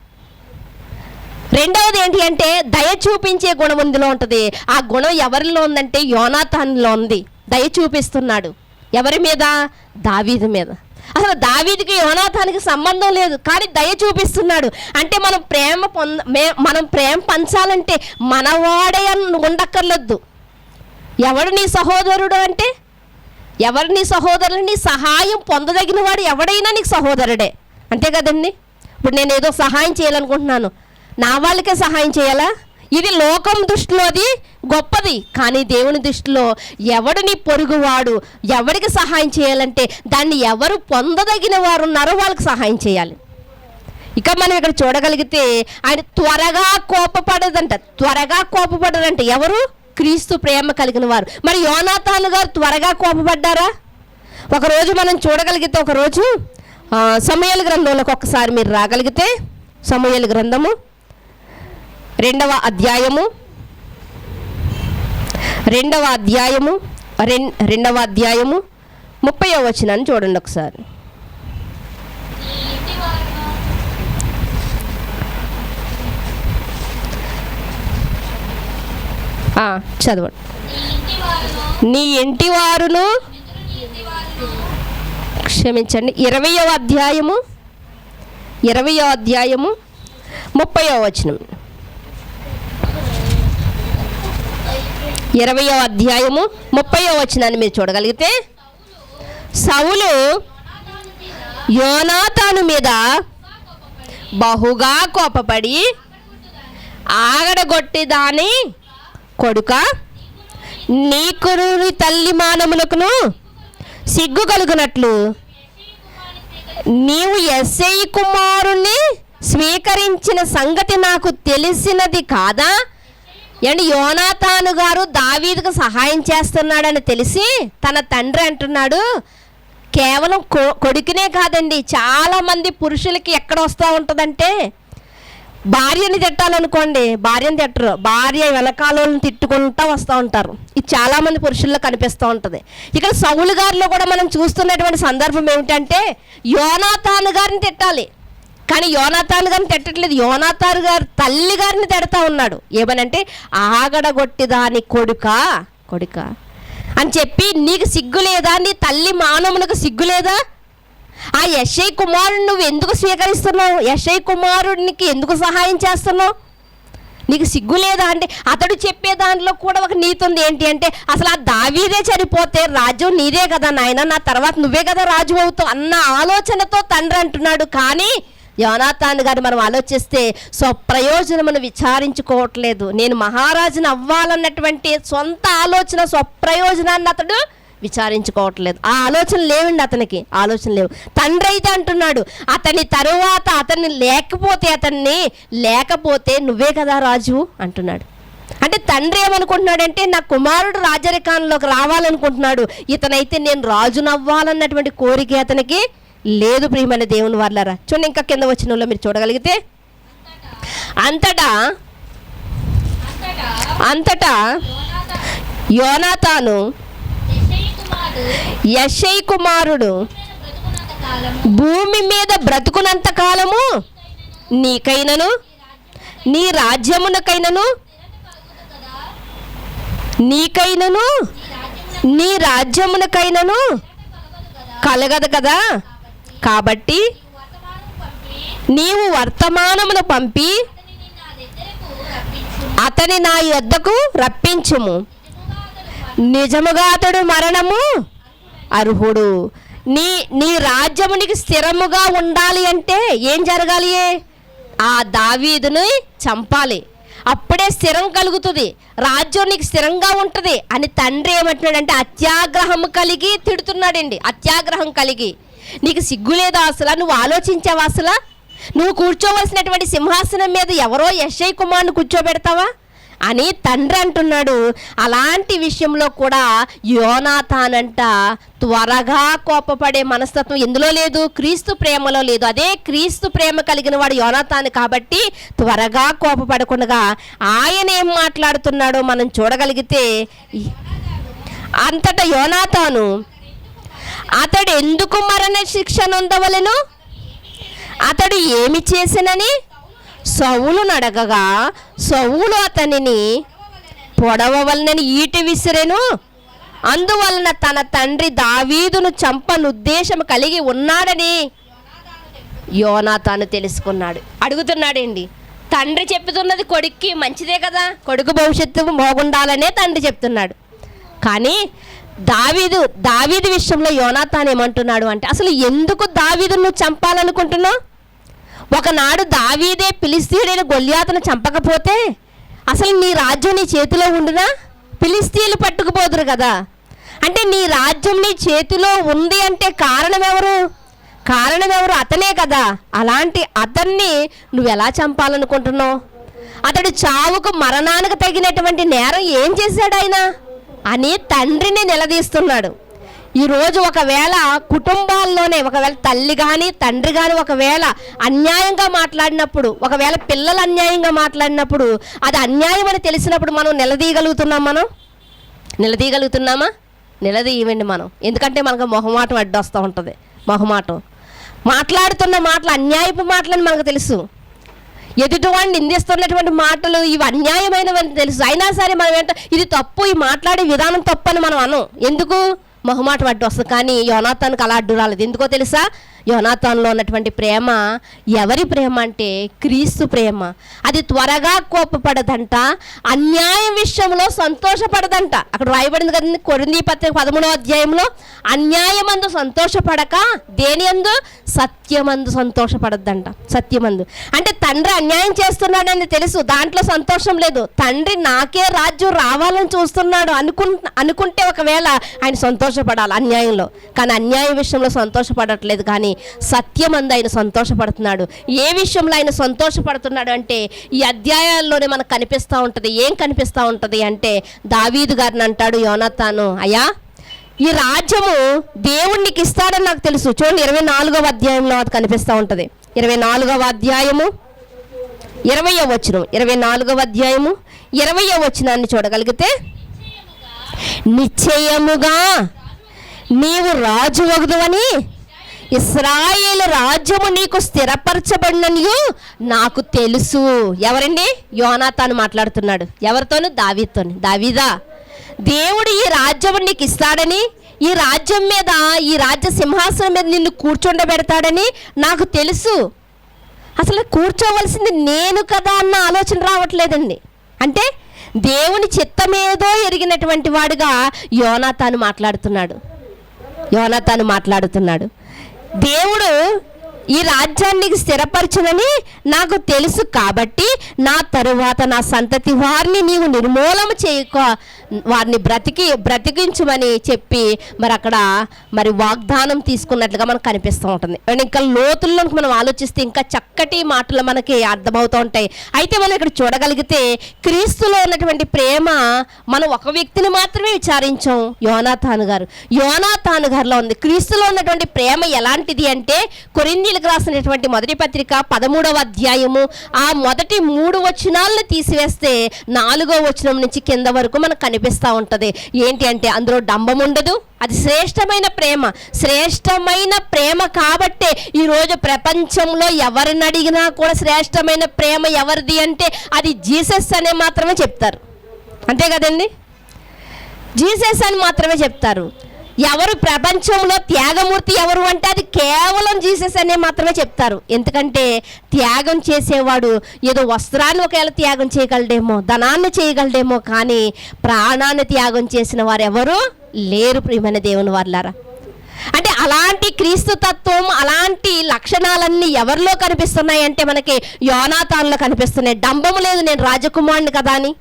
రెండవది ఏంటి అంటే దయ చూపించే గుణం ఇందులో ఉంటుంది. ఆ గుణం ఎవరిలో ఉందంటే యోనాతాన్లో ఉంది. దయ చూపిస్తున్నాడు ఎవరి మీద? దావీదు మీద. అసలు దావీదుకి యోనాతానికి సంబంధం లేదు, కానీ దయ చూపిస్తున్నాడు. అంటే మనం ప్రేమ పంచాలంటే మనవాడే ఉండక్కర్లేదు. ఎవడు నీ సహోదరుడు అంటే ఎవరు నీ సహోదరుడు? నీ సహాయం పొందదగిన వాడు ఎవడైనా నీకు సహోదరుడే, అంతే కదండి. ఇప్పుడు నేను ఏదో సహాయం చేయాలనుకుంటున్నాను, నా వాళ్ళకే సహాయం చేయాలా? ఇది లోకం దృష్టిలో అది గొప్పది, కానీ దేవుని దృష్టిలో ఎవడు నీ పొరుగువాడు, ఎవరికి సహాయం చేయాలంటే దాన్ని ఎవరు పొందదగిన వారు ఉన్నారో వాళ్ళకి సహాయం చేయాలి. ఇక మనం ఇక్కడ చూడగలిగితే ఆయన త్వరగా కోపపడదంట. ఎవరు? క్రీస్తు ప్రేమ కలిగిన వారు. మరి యోనాతాను గారు త్వరగా కోపపడ్డారా? ఒకరోజు మనం చూడగలిగితే, ఒకరోజు సమూయేలు గ్రంథంలోకి ఒకసారి మీరు రాగలిగితే, సమూయేలు గ్రంథము 2వ అధ్యాయము 30వ వచనాన్ని చూడండి ఒకసారి. చదవండి. నీ ఇంటి వారును, క్షమించండి, 20వ అధ్యాయము 30వ వచనం. 20వ అధ్యాయము 30వ వచనాన్ని మీరు చూడగలిగితే, సౌలు యోనాతాను మీద బహుగా కోపపడి ఆగడగొట్టి దాని కొడుక, నీకు నీ తల్లి మానములకును సిగ్గు కలుగునట్లు నీవు యెష్షై కుమారుణ్ణి స్వీకరించిన సంగతి నాకు తెలిసినది కాదా? అంటే యోనాతాను గారు దావీదుకు సహాయం చేస్తున్నాడని తెలిసి తన తండ్రి అంటున్నాడు, కేవలం కొడుకునే కాదండి, చాలామంది పురుషులకి ఎక్కడ వస్తూ ఉంటుందంటే, భార్యని తిట్టాలనుకోండి, భార్యని తిట్టరు, భార్య వెనకాలను తిట్టుకుంటూ వస్తూ ఉంటారు. ఇది చాలామంది పురుషుల్లో కనిపిస్తూ ఉంటుంది. ఇక్కడ సౌలు గారిలో కూడా మనం చూస్తున్నటువంటి సందర్భం ఏమిటంటే, యోనాతాను గారిని తిట్టాలి, కానీ యోనాతాను గారిని తిట్టట్లేదు, యోనాతాను గారు తల్లి గారిని తిడతా ఉన్నాడు. ఏమనంటే ఆగడగొట్టి దాని కొడుక అని చెప్పి, నీకు సిగ్గు లేదా? నీ తల్లి మానవునికి సిగ్గు లేదా? ఆ యెష్షై కుమారుడిని నువ్వు ఎందుకు స్వీకరిస్తున్నావు? యెష్షై కుమారుడికి ఎందుకు సహాయం చేస్తున్నావు? నీకు సిగ్గు లేదా అంటే అతడు చెప్పే దాంట్లో కూడా ఒక నీతి ఉంది. ఏంటి అంటే, అసలు ఆ దావీదే చనిపోతే రాజ్యం నీదే కదా నాయన, నా తర్వాత నువ్వే కదా రాజు అవుతావు అన్న ఆలోచనతో తండ్రి అంటున్నాడు. కానీ యోనాతాను గారు మనం ఆలోచిస్తే స్వప్రయోజనమును విచారించుకోవట్లేదు. నేను మహారాజును అవ్వాలన్నటువంటి సొంత ఆలోచన, స్వప్రయోజనాన్ని అతడు విచారించుకోవట్లేదు. ఆ ఆలోచన లేవండి అతనికి, ఆలోచన లేవు. తండ్రి అయితే అంటున్నాడు, అతని తరువాత అతన్ని లేకపోతే నువ్వే కదా రాజు అంటున్నాడు. అంటే తండ్రి ఏమనుకుంటున్నాడంటే, నా కుమారుడు రాజరికాంలోకి రావాలనుకుంటున్నాడు, ఇతనైతే నేను రాజునవ్వాలన్నటువంటి కోరిక అతనికి లేదు. ప్రియమైన దేవుని వారలారా, చూడండి ఇంకా కింద వచనంలో మీరు చూడగలిగితే, అంతటా యోనాతాను యెష్షై కుమారుడు భూమి మీద బ్రతుకునంత కాలము నీకైనను నీ రాజ్యమునకైనను నీ రాజ్యమునకైనను కలగదు కదా. కాబట్టి నీవు వర్తమానమును పంపి అతని నా యొద్దకు రప్పించుము, నిజముగా అతడు మరణము అర్హుడు. నీ రాజ్యము నీకు స్థిరముగా ఉండాలి అంటే ఏం జరగాలి? ఆ దావీదుని చంపాలి, అప్పుడే స్థిరం కలుగుతుంది, రాజ్యం నీకు స్థిరంగా ఉంటుంది అని తండ్రి ఏమంటున్నాడంటే అత్యాగ్రహం కలిగి తిడుతున్నాడండి. అత్యాగ్రహం కలిగి, నీకు సిగ్గు లేదా అసలు? నువ్వు ఆలోచించావా అసలు? నువ్వు కూర్చోవలసినటువంటి సింహాసనం మీద ఎవరో యెషై కుమారుని కూర్చోబెడతావా అని తండ్రి అంటున్నాడు. అలాంటి విషయంలో కూడా యోనాతానంట త్వరగా కోపపడే మనస్తత్వం ఎందులో లేదు? క్రీస్తు ప్రేమలో లేదు. అదే క్రీస్తు ప్రేమ కలిగిన వాడు యోనాతాను కాబట్టి త్వరగా కోపపడకుండా ఆయన ఏం మాట్లాడుతున్నాడో మనం చూడగలిగితే, అంతటా యోనాతాను అతడు ఎందుకు మరణ శిక్ష నొందవలెను, అతడు ఏమి చేసినని సౌలును అడగగా, సౌలు అతనిని పొడవవలనని ఈటి విసిరెను, అందువలన తన తండ్రి దావీదును చంపనుద్దేశం కలిగి ఉన్నాడని యోనాతాను తెలుసుకున్నాడు. అడుగుతున్నాడండి, తండ్రి చెప్తున్నది కొడుక్కి మంచిదే కదా, కొడుకు భవిష్యత్తు బాగుండాలనే తండ్రి చెప్తున్నాడు. కానీ దావీదు విషయంలో యోనాతాను ఏమంటున్నాడు అంటే, అసలు ఎందుకు దావీదును నువ్వు చంపాలనుకుంటున్నావు? ఒకనాడు దావీదే ఫిలిస్తీయుడైన గొల్యాతును చంపకపోతే అసలు నీ రాజ్యం నీ చేతిలో ఉండునా? ఫిలిస్తీయులు పట్టుకుపోదురు కదా. అంటే నీ రాజ్యం నీ చేతిలో ఉంది అంటే కారణం ఎవరు? అతనే కదా. అలాంటి అతన్ని నువ్వు ఎలా చంపాలనుకుంటున్నావు? అతడు చావుకు మరణానికి తగినటువంటి నేరం ఏం చేశాడు ఆయన అని తండ్రిని నిలదీస్తున్నాడు. ఈరోజు ఒకవేళ కుటుంబాల్లోనే ఒకవేళ తల్లి కానీ తండ్రి కానీ ఒకవేళ అన్యాయంగా మాట్లాడినప్పుడు, ఒకవేళ పిల్లలు అన్యాయంగా మాట్లాడినప్పుడు, అది అన్యాయం అని తెలిసినప్పుడు మనం నిలదీయగలుగుతున్నామా? నిలదీయమండి మనం. ఎందుకంటే మనకు మొహమాటం అడ్డొస్తూ ఉంటుంది. మొహమాటం మాట్లాడుతున్న మాటలు అన్యాయపు మాటలని మనకు తెలుసు. ఎదుటివాడిని నిందిస్తున్నటువంటి మాటలు ఇవి అన్యాయమైనవని తెలుసు. అయినా సరే మనం ఏంటో ఇది తప్పు, ఈ మాట్లాడే విధానం తప్పు అని మనం అనం. ఎందుకు? మొహమాటం అడ్డు వస్తుంది. కానీ యోనాతానుకు అలా అడ్డు రాలేదు. ఎందుకో తెలుసా? యోనాతానులో ఉన్నటువంటి ప్రేమ ఎవరి ప్రేమ అంటే క్రీస్తు ప్రేమ. అది త్వరగా కోపపడదంట, అన్యాయం విషయంలో సంతోషపడదంట. అక్కడ రాయబడింది కదండి కొరింథీ పత్రిక 13వ అధ్యాయంలో, అన్యాయమందు సంతోషపడక దేనియందు? సత్యమందు సంతోషపడద్దంట. సత్యమందు అంటే తండ్రి అన్యాయం చేస్తున్నాడని తెలుసు, దాంట్లో సంతోషం లేదు. తండ్రి నాకే రాజ్యం రావాలని చూస్తున్నాడు అనుకుంటే ఒకవేళ ఆయన సంతోషపడాలి అన్యాయంలో. కానీ అన్యాయం విషయంలో సంతోషపడట్లేదు, కానీ సత్యమందు ఆయన సంతోషపడుతున్నాడు. ఏ విషయంలో ఆయన సంతోషపడుతున్నాడు అంటే ఈ అధ్యాయాల్లోనే మనకు కనిపిస్తూ ఉంటుంది. ఏం కనిపిస్తూ ఉంటుంది అంటే, దావీదు గారిని అంటాడు యోనాతాను, అయ్యా ఈ రాజ్యము దేవుడు నీకు ఇస్తాడని నాకు తెలుసు. చూడండి 24వ అధ్యాయంలో అది కనిపిస్తూ ఉంటుంది. 24వ అధ్యాయము 20వ వచనం, 24వ అధ్యాయము 20వ వచనాన్ని చూడగలిగితే, నిశ్చయముగా నీవు రాజు వగుదువని ఇశ్రాయేలు రాజ్యము నీకు స్థిరపరచబడిననియు నాకు తెలుసు. ఎవరండి? యోనాతాను మాట్లాడుతున్నాడు. ఎవరితోను? దావీదుతోని. దావీదా, దేవుడు ఈ రాజ్యము నీకు ఇస్తాడని, ఈ రాజ్యం మీద, ఈ రాజ్య సింహాసనం మీద నిన్ను కూర్చోబెడతాడని నాకు తెలుసు. అసలు కూర్చోవలసింది నేను కదా అన్న ఆలోచన రావట్లేదండి. అంటే దేవుని చిత్తమేదో ఎరిగినటువంటి వాడుగా యోనాతాను మాట్లాడుతున్నాడు. దేవుడు ఈ రాజ్యాన్ని స్థిరపరచునని నాకు తెలుసు కాబట్టి నా తరువాత నా సంతతి వారిని నీవు నిర్మూలన చేయక వారిని బ్రతికించమని చెప్పి మరి అక్కడ మరి వాగ్దానం తీసుకున్నట్లుగా మనకు కనిపిస్తూ ఉంటుంది. ఇంకా లోతుల్లోకి మనం ఆలోచిస్తే ఇంకా చక్కటి మాటలు మనకి అర్థమవుతూ ఉంటాయి. అయితే మనం ఇక్కడ చూడగలిగితే క్రీస్తులో ఉన్నటువంటి ప్రేమ మనం ఒక వ్యక్తిని మాత్రమే విచారించాం, యోనాతాను గారిలో ఉంది. క్రీస్తులో ఉన్నటువంటి ప్రేమ ఎలాంటిది అంటే కొరింథీయులకు రాసినటువంటి మొదటి పత్రిక 13వ అధ్యాయము ఆ మొదటి 3 వచనాలను తీసివేస్తే 4వ వచనం నుంచి కింద వరకు మనకు కనిపిస్తూ ఉంటుంది. ఏంటి అంటే అందులో డంబం ఉండదు. అది శ్రేష్టమైన ప్రేమ కాబట్టే ఈరోజు ప్రపంచంలో ఎవరిని అడిగినా కూడా శ్రేష్టమైన ప్రేమ ఎవరిది అంటే అది జీసస్ అనే మాత్రమే చెప్తారు. అంతే కదండి, జీసస్ అని మాత్రమే చెప్తారు. ఎవరు ప్రపంచంలో త్యాగమూర్తి ఎవరు అంటే అది కేవలం జీసస్ అనే మాత్రమే చెప్తారు. ఎందుకంటే త్యాగం చేసేవాడు ఏదో వస్త్రాన్ని ఒకవేళ త్యాగం చేయగలడేమో, ధనాన్ని చేయగలడేమో, కానీ ప్రాణాన్ని త్యాగం చేసిన వారు ఎవరు లేరు ప్రియమైన దేవుని వారలారా. అంటే అలాంటి క్రీస్తు తత్వం, అలాంటి లక్షణాలన్నీ ఎవరిలో కనిపిస్తున్నాయి అంటే మనకి యోనాతానులో కనిపిస్తున్నాయి. డంబము లేదు, నేను రాజకుమారుని కదా అని,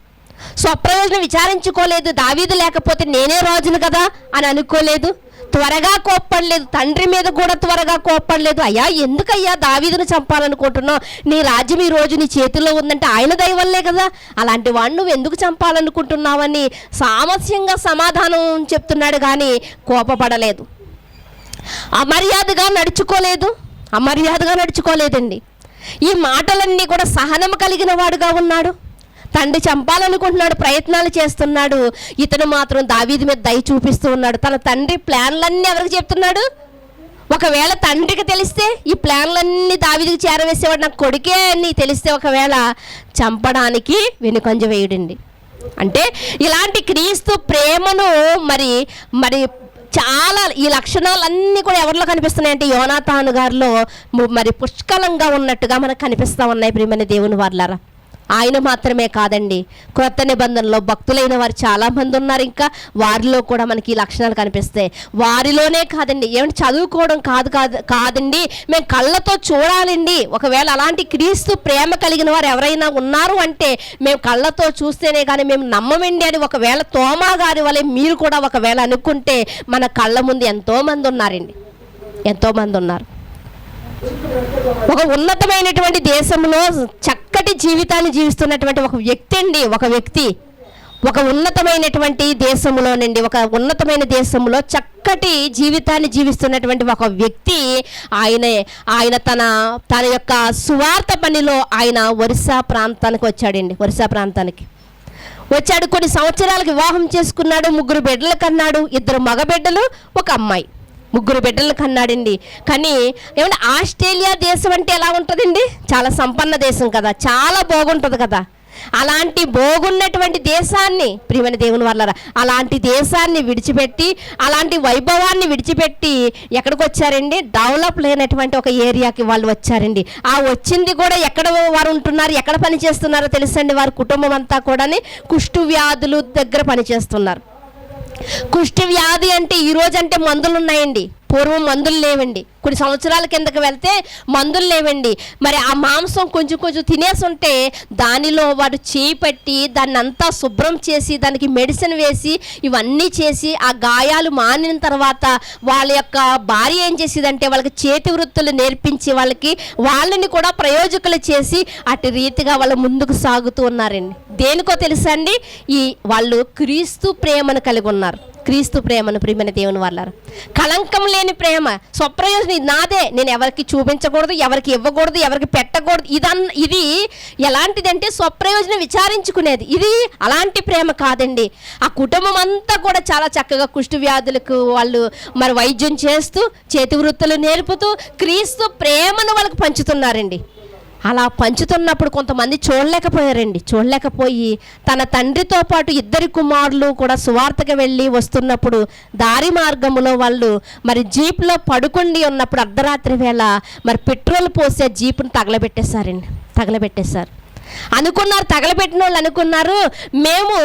స్వప్రయోజనం విచారించుకోలేదు, దావీదు లేకపోతే నేనే రాజును కదా అని అనుకోలేదు, త్వరగా కోప్పడలేదు, తండ్రి మీద కూడా త్వరగా కోప్పడలేదు. అయ్యా ఎందుకయ్యా దావీదును చంపాలనుకుంటున్నావు, నీ రాజ్యం ఈ రోజు నీ చేతిలో ఉందంటే ఆయన దయ వల్లే కదా, అలాంటి వాడిని నువ్వు ఎందుకు చంపాలనుకుంటున్నావని సామస్యంగా సమాధానం చెప్తున్నాడు, కానీ కోపపడలేదు. అమర్యాదగా నడుచుకోలేదండి. ఈ మాటలన్నీ కూడా సహనం కలిగిన వాడుగా ఉన్నాడు. తండ్రి చంపాలనుకుంటున్నాడు, ప్రయత్నాలు చేస్తున్నాడు, ఇతను మాత్రం దావీదు మీద దయ చూపిస్తూ ఉన్నాడు. తన తండ్రి ప్లాన్లన్నీ ఎవరికి చెప్తున్నాడు? ఒకవేళ తండ్రికి తెలిస్తే ఈ ప్లాన్లన్నీ దావీదుకి చేరవేసేవాడు, నాకు కొడుకే అని తెలిస్తే ఒకవేళ చంపడానికి వెనుకంజ వేయడండి. అంటే ఇలాంటి క్రీస్తు ప్రేమను మరి మరి చాలా ఈ లక్షణాలన్నీ కూడా ఎవరిలో కనిపిస్తున్నాయంటే యోనాతాను గారిలో మరి పుష్కలంగా ఉన్నట్టుగా మనకు కనిపిస్తూ ఉన్నాయి ప్రియమైన దేవుని వారలారా. ఆయన మాత్రమే కాదండి, క్రొత్త నిబంధనలో భక్తులైన వారు చాలామంది ఉన్నారు. ఇంకా వారిలో కూడా మనకి ఈ లక్షణాలు కనిపిస్తాయి. వారిలోనే కాదండి, ఏమంటే చదువుకోవడం కాదండి, మేము కళ్ళతో చూడాలండి. ఒకవేళ అలాంటి క్రీస్తు ప్రేమ కలిగిన వారు ఎవరైనా ఉన్నారు అంటే మేము కళ్ళతో చూస్తేనే కానీ మేము నమ్మమండి అని ఒకవేళ తోమా గారి వలె మీరు కూడా ఒకవేళ అనుకుంటే మన కళ్ళ ముందు ఎంతోమంది ఉన్నారు. ఒక ఉన్నతమైనటువంటి దేశంలో చక్కటి జీవితాన్ని జీవిస్తున్నటువంటి ఒక ఉన్నతమైనటువంటి దేశంలోనండి, ఒక ఉన్నతమైన దేశంలో చక్కటి జీవితాన్ని జీవిస్తున్నటువంటి ఒక వ్యక్తి ఆయన తన యొక్క సువార్త పనిలో ఆయన ఒరిస్సా ప్రాంతానికి వచ్చాడు. కొన్ని సంవత్సరాలకు వివాహం చేసుకున్నాడు, 3 బిడ్డలు కన్నాడు, 2 మగ బిడ్డలు, 1 అమ్మాయి, 3 బిడ్డలు కన్నాడండి. కానీ ఏమంటే ఆస్ట్రేలియా దేశం అంటే ఎలా ఉంటుందండి? చాలా సంపన్న దేశం కదా, చాలా బాగుంటుంది కదా. అలాంటి బాగున్నటువంటి దేశాన్ని ప్రియమైన దేవుని వారలారా, అలాంటి దేశాన్ని విడిచిపెట్టి, అలాంటి వైభవాన్ని విడిచిపెట్టి ఎక్కడికి వచ్చారండి? డెవలప్ లేనటువంటి ఒక ఏరియాకి వాళ్ళు వచ్చారండి. ఆ వచ్చింది కూడా ఎక్కడ వారు ఉంటున్నారు, ఎక్కడ పని చేస్తున్నారో తెలుసండి? వారి కుటుంబం అంతా కూడా కుష్టు వ్యాధులు దగ్గర పనిచేస్తున్నారు. కుష్టి వ్యాధి అంటే ఈరోజు అంటే మందులు ఉన్నాయండి, పూర్వం మందులు లేవండి. కొన్ని సంవత్సరాల కిందకి వెళ్తే మందులు లేవండి. మరి ఆ మాంసం కొంచెం తినేసి ఉంటే దానిలో వాడు చేయి పట్టి దాన్ని అంతా శుభ్రం చేసి దానికి మెడిసిన్ వేసి ఇవన్నీ చేసి ఆ గాయాలు మానిన తర్వాత వాళ్ళ యొక్క భార్య ఏం చేసేదంటే వాళ్ళకి చేతి వృత్తులు నేర్పించి వాళ్ళని కూడా ప్రయోజకులు చేసి అటు రీతిగా వాళ్ళు ముందుకు సాగుతూ ఉన్నారండి. దేనికో తెలుసా అండి? వాళ్ళు క్రీస్తు ప్రేమను కలిగి ఉన్నారు. క్రీస్తు ప్రేమను ప్రియమైన దేవుని వారలారా, కళంకం లేని ప్రేమ, స్వప్రయోజనం నాదే, నేను ఎవరికి చూపించకూడదు, ఎవరికి ఇవ్వకూడదు, ఎవరికి పెట్టకూడదు. ఇది ఎలాంటిదంటే స్వప్రయోజనం విచారించుకునేది. ఇది అలాంటి ప్రేమ కాదండి. ఆ కుటుంబం అంతా కూడా చాలా చక్కగా కుష్టు వ్యాధులకు వాళ్ళు మరి వైద్యం చేస్తూ చేతి వృత్తులు నేర్పుతూ క్రీస్తు ప్రేమను వాళ్ళకి పంచుతున్నారండి. అలా పంచుతున్నప్పుడు కొంతమంది చూడలేకపోయి తన తండ్రితో పాటు 2 కుమారులు కూడా సువార్తకు వెళ్ళి వస్తున్నప్పుడు దారి మార్గంలో వాళ్ళు మరి జీప్లో పడుకుండి ఉన్నప్పుడు అర్ధరాత్రి వేళ మరి పెట్రోల్ పోసే జీపును తగలబెట్టేశారు. తగలబెట్టిన వాళ్ళు అనుకున్నారు మేము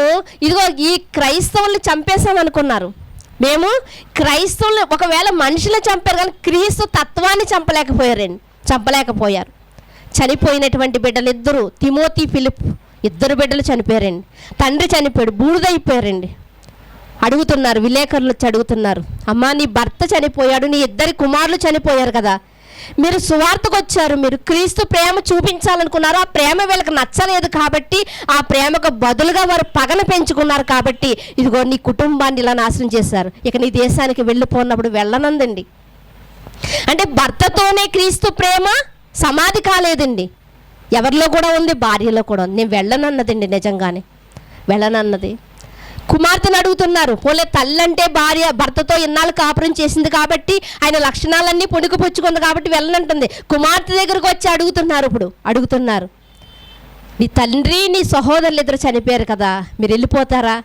ఇదిగో ఈ క్రైస్తవుల్ని చంపేశాం అనుకున్నారు. మేము క్రైస్తవులు ఒకవేళ మనుషులు చంపారు కానీ క్రీస్తు తత్వాన్ని చంపలేకపోయారు. చనిపోయినటువంటి బిడ్డలు 2, తిమోతి, ఫిలిప్, 2 బిడ్డలు చనిపోయారండి. తండ్రి చనిపోయాడు, బూడిదైపోయారండి. విలేకరులు వచ్చి అడుగుతున్నారు, అమ్మా నీ భర్త చనిపోయాడు, నీ 2 కుమారులు చనిపోయారు కదా, మీరు సువార్తకు వచ్చారు, మీరు క్రీస్తు ప్రేమ చూపించాలనుకున్నారు, ఆ ప్రేమ వీళ్ళకి నచ్చలేదు కాబట్టి ఆ ప్రేమకు బదులుగా వారు పగన పెంచుకున్నారు కాబట్టి ఇదిగో నీ కుటుంబాన్ని ఇలా నాశనం చేశారు, ఇక నీ దేశానికి వెళ్ళిపోయినప్పుడు వెళ్ళనందండి. అంటే భర్తతోనే క్రీస్తు ప్రేమ సమాధి కాలేదండి. ఎవరిలో కూడా ఉంది? భార్యలో కూడా ఉంది. నేను వెళ్ళనన్నదండి, నిజంగానే వెళ్ళనన్నది. కుమార్తెను అడుగుతున్నారు, పోలే తల్లి అంటే భర్తతో ఇన్నాళ్ళు కాపురం చేసింది కాబట్టి ఆయన లక్షణాలన్నీ పొణుకుపుచ్చుకుంది కాబట్టి వెళ్ళనంటుంది. కుమార్తె దగ్గరకు వచ్చి అడుగుతున్నారు నీ తండ్రి నీ సహోదరులు 2 చనిపోయారు కదా, మీరు వెళ్ళిపోతారా?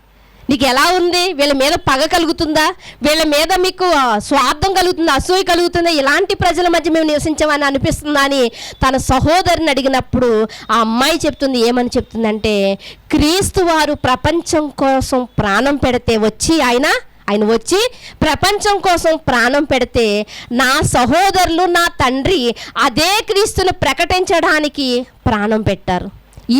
నీకు ఎలా ఉంది? వీళ్ళ మీద పగ కలుగుతుందా? వీళ్ళ మీద మీకు స్వార్థం కలుగుతుందా? అసూయ కలుగుతుందా? ఇలాంటి ప్రజల మధ్య మేము నివసించామని అనిపిస్తుందా అని తన సహోదరిని అడిగినప్పుడు ఆ అమ్మాయి చెప్తుంది, ఏమని చెప్తుందంటే, క్రీస్తు వారు ప్రపంచం కోసం ప్రాణం పెడితే ఆయన వచ్చి ప్రపంచం కోసం ప్రాణం పెడితే నా సహోదరులు, నా తండ్రి అదే క్రీస్తును ప్రకటించడానికి ప్రాణం పెట్టారు.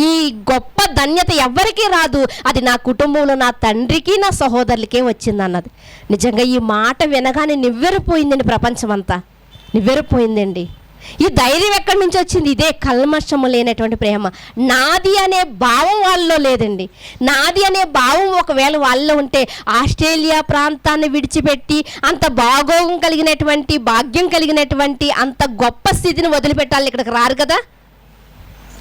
ఈ గొప్ప ధన్యత ఎవ్వరికీ రాదు, అది నా కుటుంబంలో నా తండ్రికి నా సహోదరులకే వచ్చిందన్నది. నిజంగా ఈ మాట వినగానే నివ్వెరపోయిందండి, ప్రపంచం అంతా నివ్వెరపోయిందండి. ఈ ధైర్యం ఎక్కడి నుంచి వచ్చింది? ఇదే కల్మషము లేనటువంటి ప్రేమ. నాది అనే భావం వాళ్ళలో లేదండి. నాది అనే భావం ఒకవేళ వాళ్ళలో ఉంటే ఆస్ట్రేలియా ప్రాంతాన్ని విడిచిపెట్టి అంత భాగోగం కలిగినటువంటి, భాగ్యం కలిగినటువంటి అంత గొప్ప స్థితిని వదిలిపెట్టాలి, ఇక్కడికి రారు కదా.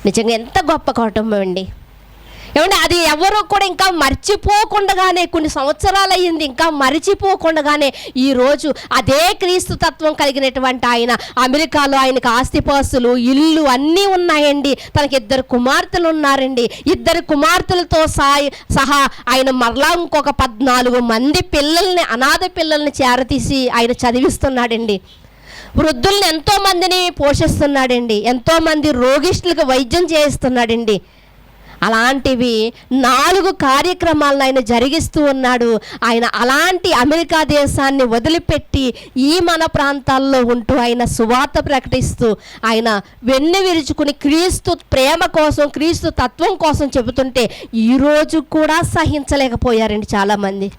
నిజంగా ఎంత గొప్ప కుటుంబం అండి. ఏమంటే అది ఎవరో కూడా ఇంకా మర్చిపోకుండానే, కొన్ని సంవత్సరాలు అయ్యింది, ఇంకా మర్చిపోకుండానే ఈరోజు అదే క్రీస్తు తత్వం కలిగినటువంటి ఆయన అమెరికాలో, ఆయనకు ఆస్తిపాస్తులు, ఇల్లు అన్నీ ఉన్నాయండి. తనకి 2 కుమార్తెలు ఉన్నారండి. 2 కుమార్తెలతో సహా ఆయన మరలా ఇంకొక 14 మంది పిల్లల్ని, అనాథ పిల్లల్ని చేరతీసి ఆయన చదివిస్తున్నాడండి. వృద్ధుల్ని ఎంతోమందిని పోషిస్తున్నాడండి. ఎంతోమంది రోగిష్ఠులకు వైద్యం చేయిస్తున్నాడండి. అలాంటివి 4 కార్యక్రమాలను ఆయన జరిగిస్తూ ఉన్నాడు. ఆయన అలాంటి అమెరికా దేశాన్ని వదిలిపెట్టి ఈ మన ప్రాంతాల్లో ఉంటూ ఆయన సువార్త ప్రకటిస్తూ ఆయన వెన్ను విరుచుకుని క్రీస్తు ప్రేమ కోసం, క్రీస్తు తత్వం కోసం చెబుతుంటే ఈరోజు కూడా సహించలేకపోయారండి చాలామంది.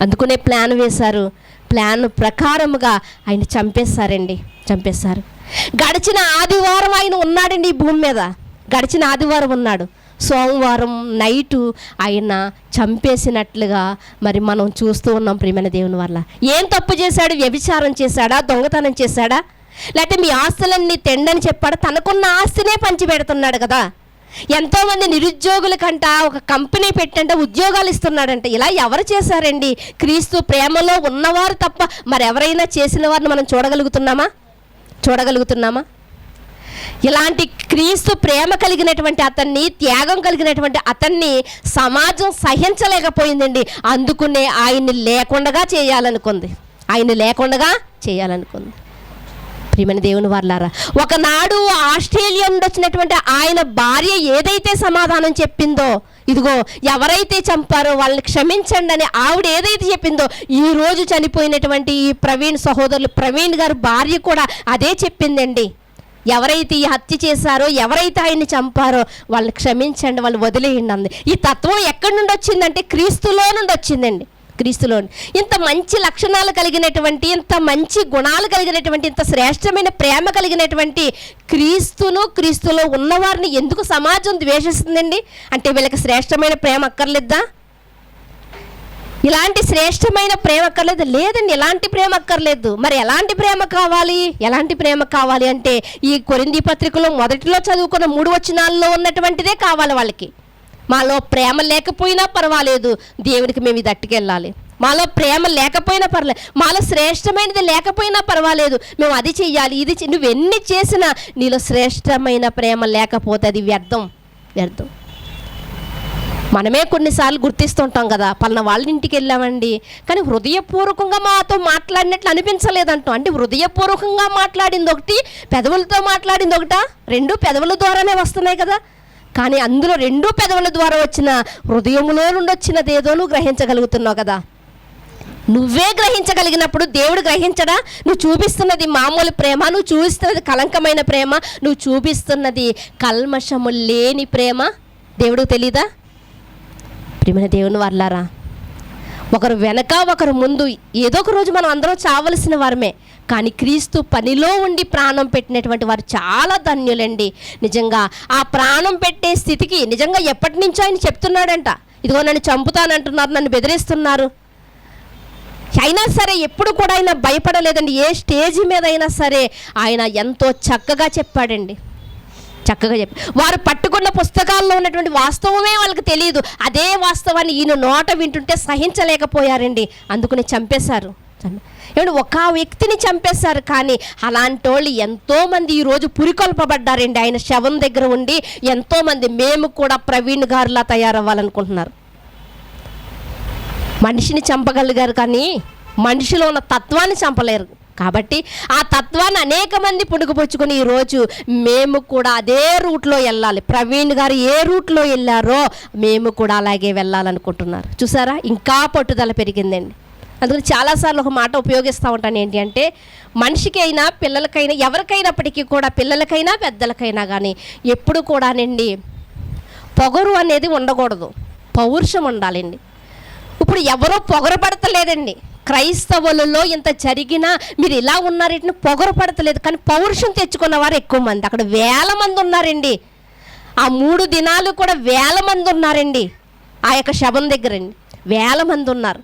అందుకునే ప్లాన్ వేశారు. ప్లాన్ ప్రకారముగా ఆయన చంపేశారు. గడిచిన ఆదివారం ఆయన ఉన్నాడండి ఈ భూమి మీద. గడిచిన ఆదివారం ఉన్నాడు. సోమవారం నైటు ఆయన చంపేసినట్లుగా మరి మనం చూస్తూ ఉన్నాం ప్రియమైన దేవుని వల్ల. ఏం తప్పు చేశాడు? వ్యభిచారం చేశాడా? దొంగతనం చేశాడా? లేకపోతే మీ ఆస్తులన్నీ తెండని చెప్పాడు? తనకున్న ఆస్తినే పంచిపెడుతున్నాడు కదా. ఎంతోమంది నిరుద్యోగులకంట ఒక కంపెనీ పెట్టంటే ఉద్యోగాలు ఇస్తున్నాడంట. ఇలా ఎవరు చేశారండి? క్రీస్తు ప్రేమలో ఉన్నవారు తప్ప మరెవరైనా చేసిన వారిని మనం చూడగలుగుతున్నామా? ఇలాంటి క్రీస్తు ప్రేమ కలిగినటువంటి అతన్ని, త్యాగం కలిగినటువంటి అతన్ని సమాజం సహించలేకపోయిందండి. అందుకునే ఆయన్ని లేకుండా చేయాలనుకుంది. ప్రియమైన దేవుని వారలారా, ఒకనాడు ఆస్ట్రేలియా నుండి వచ్చినటువంటి ఆయన భార్య ఏదైతే సమాధానం చెప్పిందో, ఇదిగో ఎవరైతే చంపారో వాళ్ళని క్షమించండి అని ఆవిడ ఏదైతే చెప్పిందో, ఈరోజు చనిపోయినటువంటి ఈ సహోదరులు ప్రవీణ్ గారు భార్య కూడా అదే చెప్పిందండి. ఎవరైతే ఈ హత్య చేశారో, ఎవరైతే ఆయన్ని చంపారో వాళ్ళని క్షమించండి, వాళ్ళు వదిలేయండి అంది. ఈ తత్వం ఎక్కడి నుండి వచ్చిందంటే క్రీస్తులో నుండి వచ్చిందండి. క్రీస్తులో ఇంత మంచి లక్షణాలు కలిగినటువంటి, ఇంత మంచి గుణాలు కలిగినటువంటి, ఇంత శ్రేష్టమైన ప్రేమ కలిగినటువంటి క్రీస్తులో ఉన్నవారిని ఎందుకు సమాజం ద్వేషిస్తుందండి? అంటే వీళ్ళకి శ్రేష్టమైన ప్రేమ అక్కర్లేదా? ఇలాంటి శ్రేష్టమైన ప్రేమ అక్కర్లేదు? లేదండి, ఎలాంటి ప్రేమ అక్కర్లేదు. మరి ఎలాంటి ప్రేమ కావాలి అంటే ఈ కొరింథీ పత్రికలో మొదటిలో చదువుకున్న 3 వచనాల్లో ఉన్నటువంటిదే కావాలి వాళ్ళకి. మాలో ప్రేమ లేకపోయినా పర్వాలేదు, దేవునికి మేము ఇది అట్టుకెళ్ళాలి. మాలో ప్రేమ లేకపోయినా పర్లేదు, మాలో శ్రేష్టమైనది లేకపోయినా పర్వాలేదు, మేము అది చెయ్యాలి, ఇది నువ్వెన్ని చేసినా నీలో శ్రేష్టమైన ప్రేమ లేకపోతే అది వ్యర్థం. మనమే కొన్నిసార్లు గుర్తిస్తుంటాం కదా, పలానా వాళ్ళ ఇంటికి వెళ్ళామండి, కానీ హృదయపూర్వకంగా మాతో మాట్లాడినట్లు అనిపించలేదంటాం. అంటే హృదయపూర్వకంగా మాట్లాడింది ఒకటి, పెదవులతో మాట్లాడింది ఒకట. 2 పెదవుల ద్వారానే వస్తున్నాయి కదా. కానీ అందులో 2 పెదవుల ద్వారా వచ్చిన, హృదయంలో నుండి వచ్చినది ఏదో నువ్వు గ్రహించగలుగుతున్నావు కదా. నువ్వే గ్రహించగలిగినప్పుడు దేవుడు గ్రహించడా? నువ్వు చూపిస్తున్నది మామూలు ప్రేమ, నువ్వు చూపిస్తున్నది కలంకమైన ప్రేమ, నువ్వు చూపిస్తున్నది కల్మషము లేని ప్రేమ దేవుడికి తెలీదా? ప్రియమైన దేవుని వారలారా, ఒకరు వెనక ఒకరు ముందు, ఏదో ఒక రోజు మనం అందరం చావలసిన వారమే. కానీ క్రీస్తు పనిలో ఉండి ప్రాణం పెట్టినటువంటి వారు చాలా ధన్యులండి. నిజంగా ఆ ప్రాణం పెట్టే స్థితికి నిజంగా ఎప్పటి నుంచో ఆయన చెప్తున్నాడంట, ఇదిగో నన్ను చంపుతానంటున్నారు, నన్ను బెదిరిస్తున్నారు. అయినా సరే ఎప్పుడు కూడా ఆయన భయపడలేదండి. ఏ స్టేజ్ మీద అయినా సరే ఆయన ఎంతో చక్కగా చెప్పాడండి. వారు పట్టుకున్న పుస్తకాల్లో ఉన్నటువంటి వాస్తవమే వాళ్ళకి తెలియదు. అదే వాస్తవాన్ని ఈయన నోట వింటుంటే సహించలేకపోయారండి. అందుకని చంపేశారు. ఏమంటే ఒక వ్యక్తిని చంపేశారు. కానీ అలాంటి వాళ్ళు ఎంతోమంది ఈరోజు పురికొల్పబడ్డారండి. ఆయన శవం దగ్గర ఉండి ఎంతోమంది మేము కూడా ప్రవీణ్ గారులా తయారవ్వాలనుకుంటున్నారు. మనిషిని చంపగలిగారు కానీ మనిషిలో ఉన్న తత్వాన్ని చంపలేరు. కాబట్టి ఆ తత్వాన్ని అనేక మంది పుణుకుపుచ్చుకొని ఈరోజు మేము కూడా అదే రూట్లో వెళ్ళాలి. ప్రవీణ్ గారు ఏ రూట్లో వెళ్ళారో మేము కూడా అలాగే వెళ్ళాలనుకుంటున్నారు. చూసారా, ఇంకా పట్టుదల పెరిగిందండి. అందుకని చాలాసార్లు ఒక మాట ఉపయోగిస్తూ ఉంటాను, ఏంటి అంటే మనిషికైనా పిల్లలకైనా ఎవరికైనప్పటికీ కూడా, పిల్లలకైనా పెద్దలకైనా కానీ ఎప్పుడు కూడానండి పొగరు అనేది ఉండకూడదు, పౌరుషం ఉండాలండి. ఇప్పుడు ఎవరో పొగరు పడతలేదండి. క్రైస్తవులలో ఇంత జరిగినా మీరు ఇలా ఉన్నారంటే పొగరు పడతలేదు, కానీ పౌరుషం తెచ్చుకున్న వారు ఎక్కువ మంది. అక్కడ 1000 మంది ఉన్నారండి. ఆ 3 దినాలు కూడా 1000 మంది ఉన్నారండి. ఆ యొక్క శవం దగ్గరండి 1000 మంది ఉన్నారు.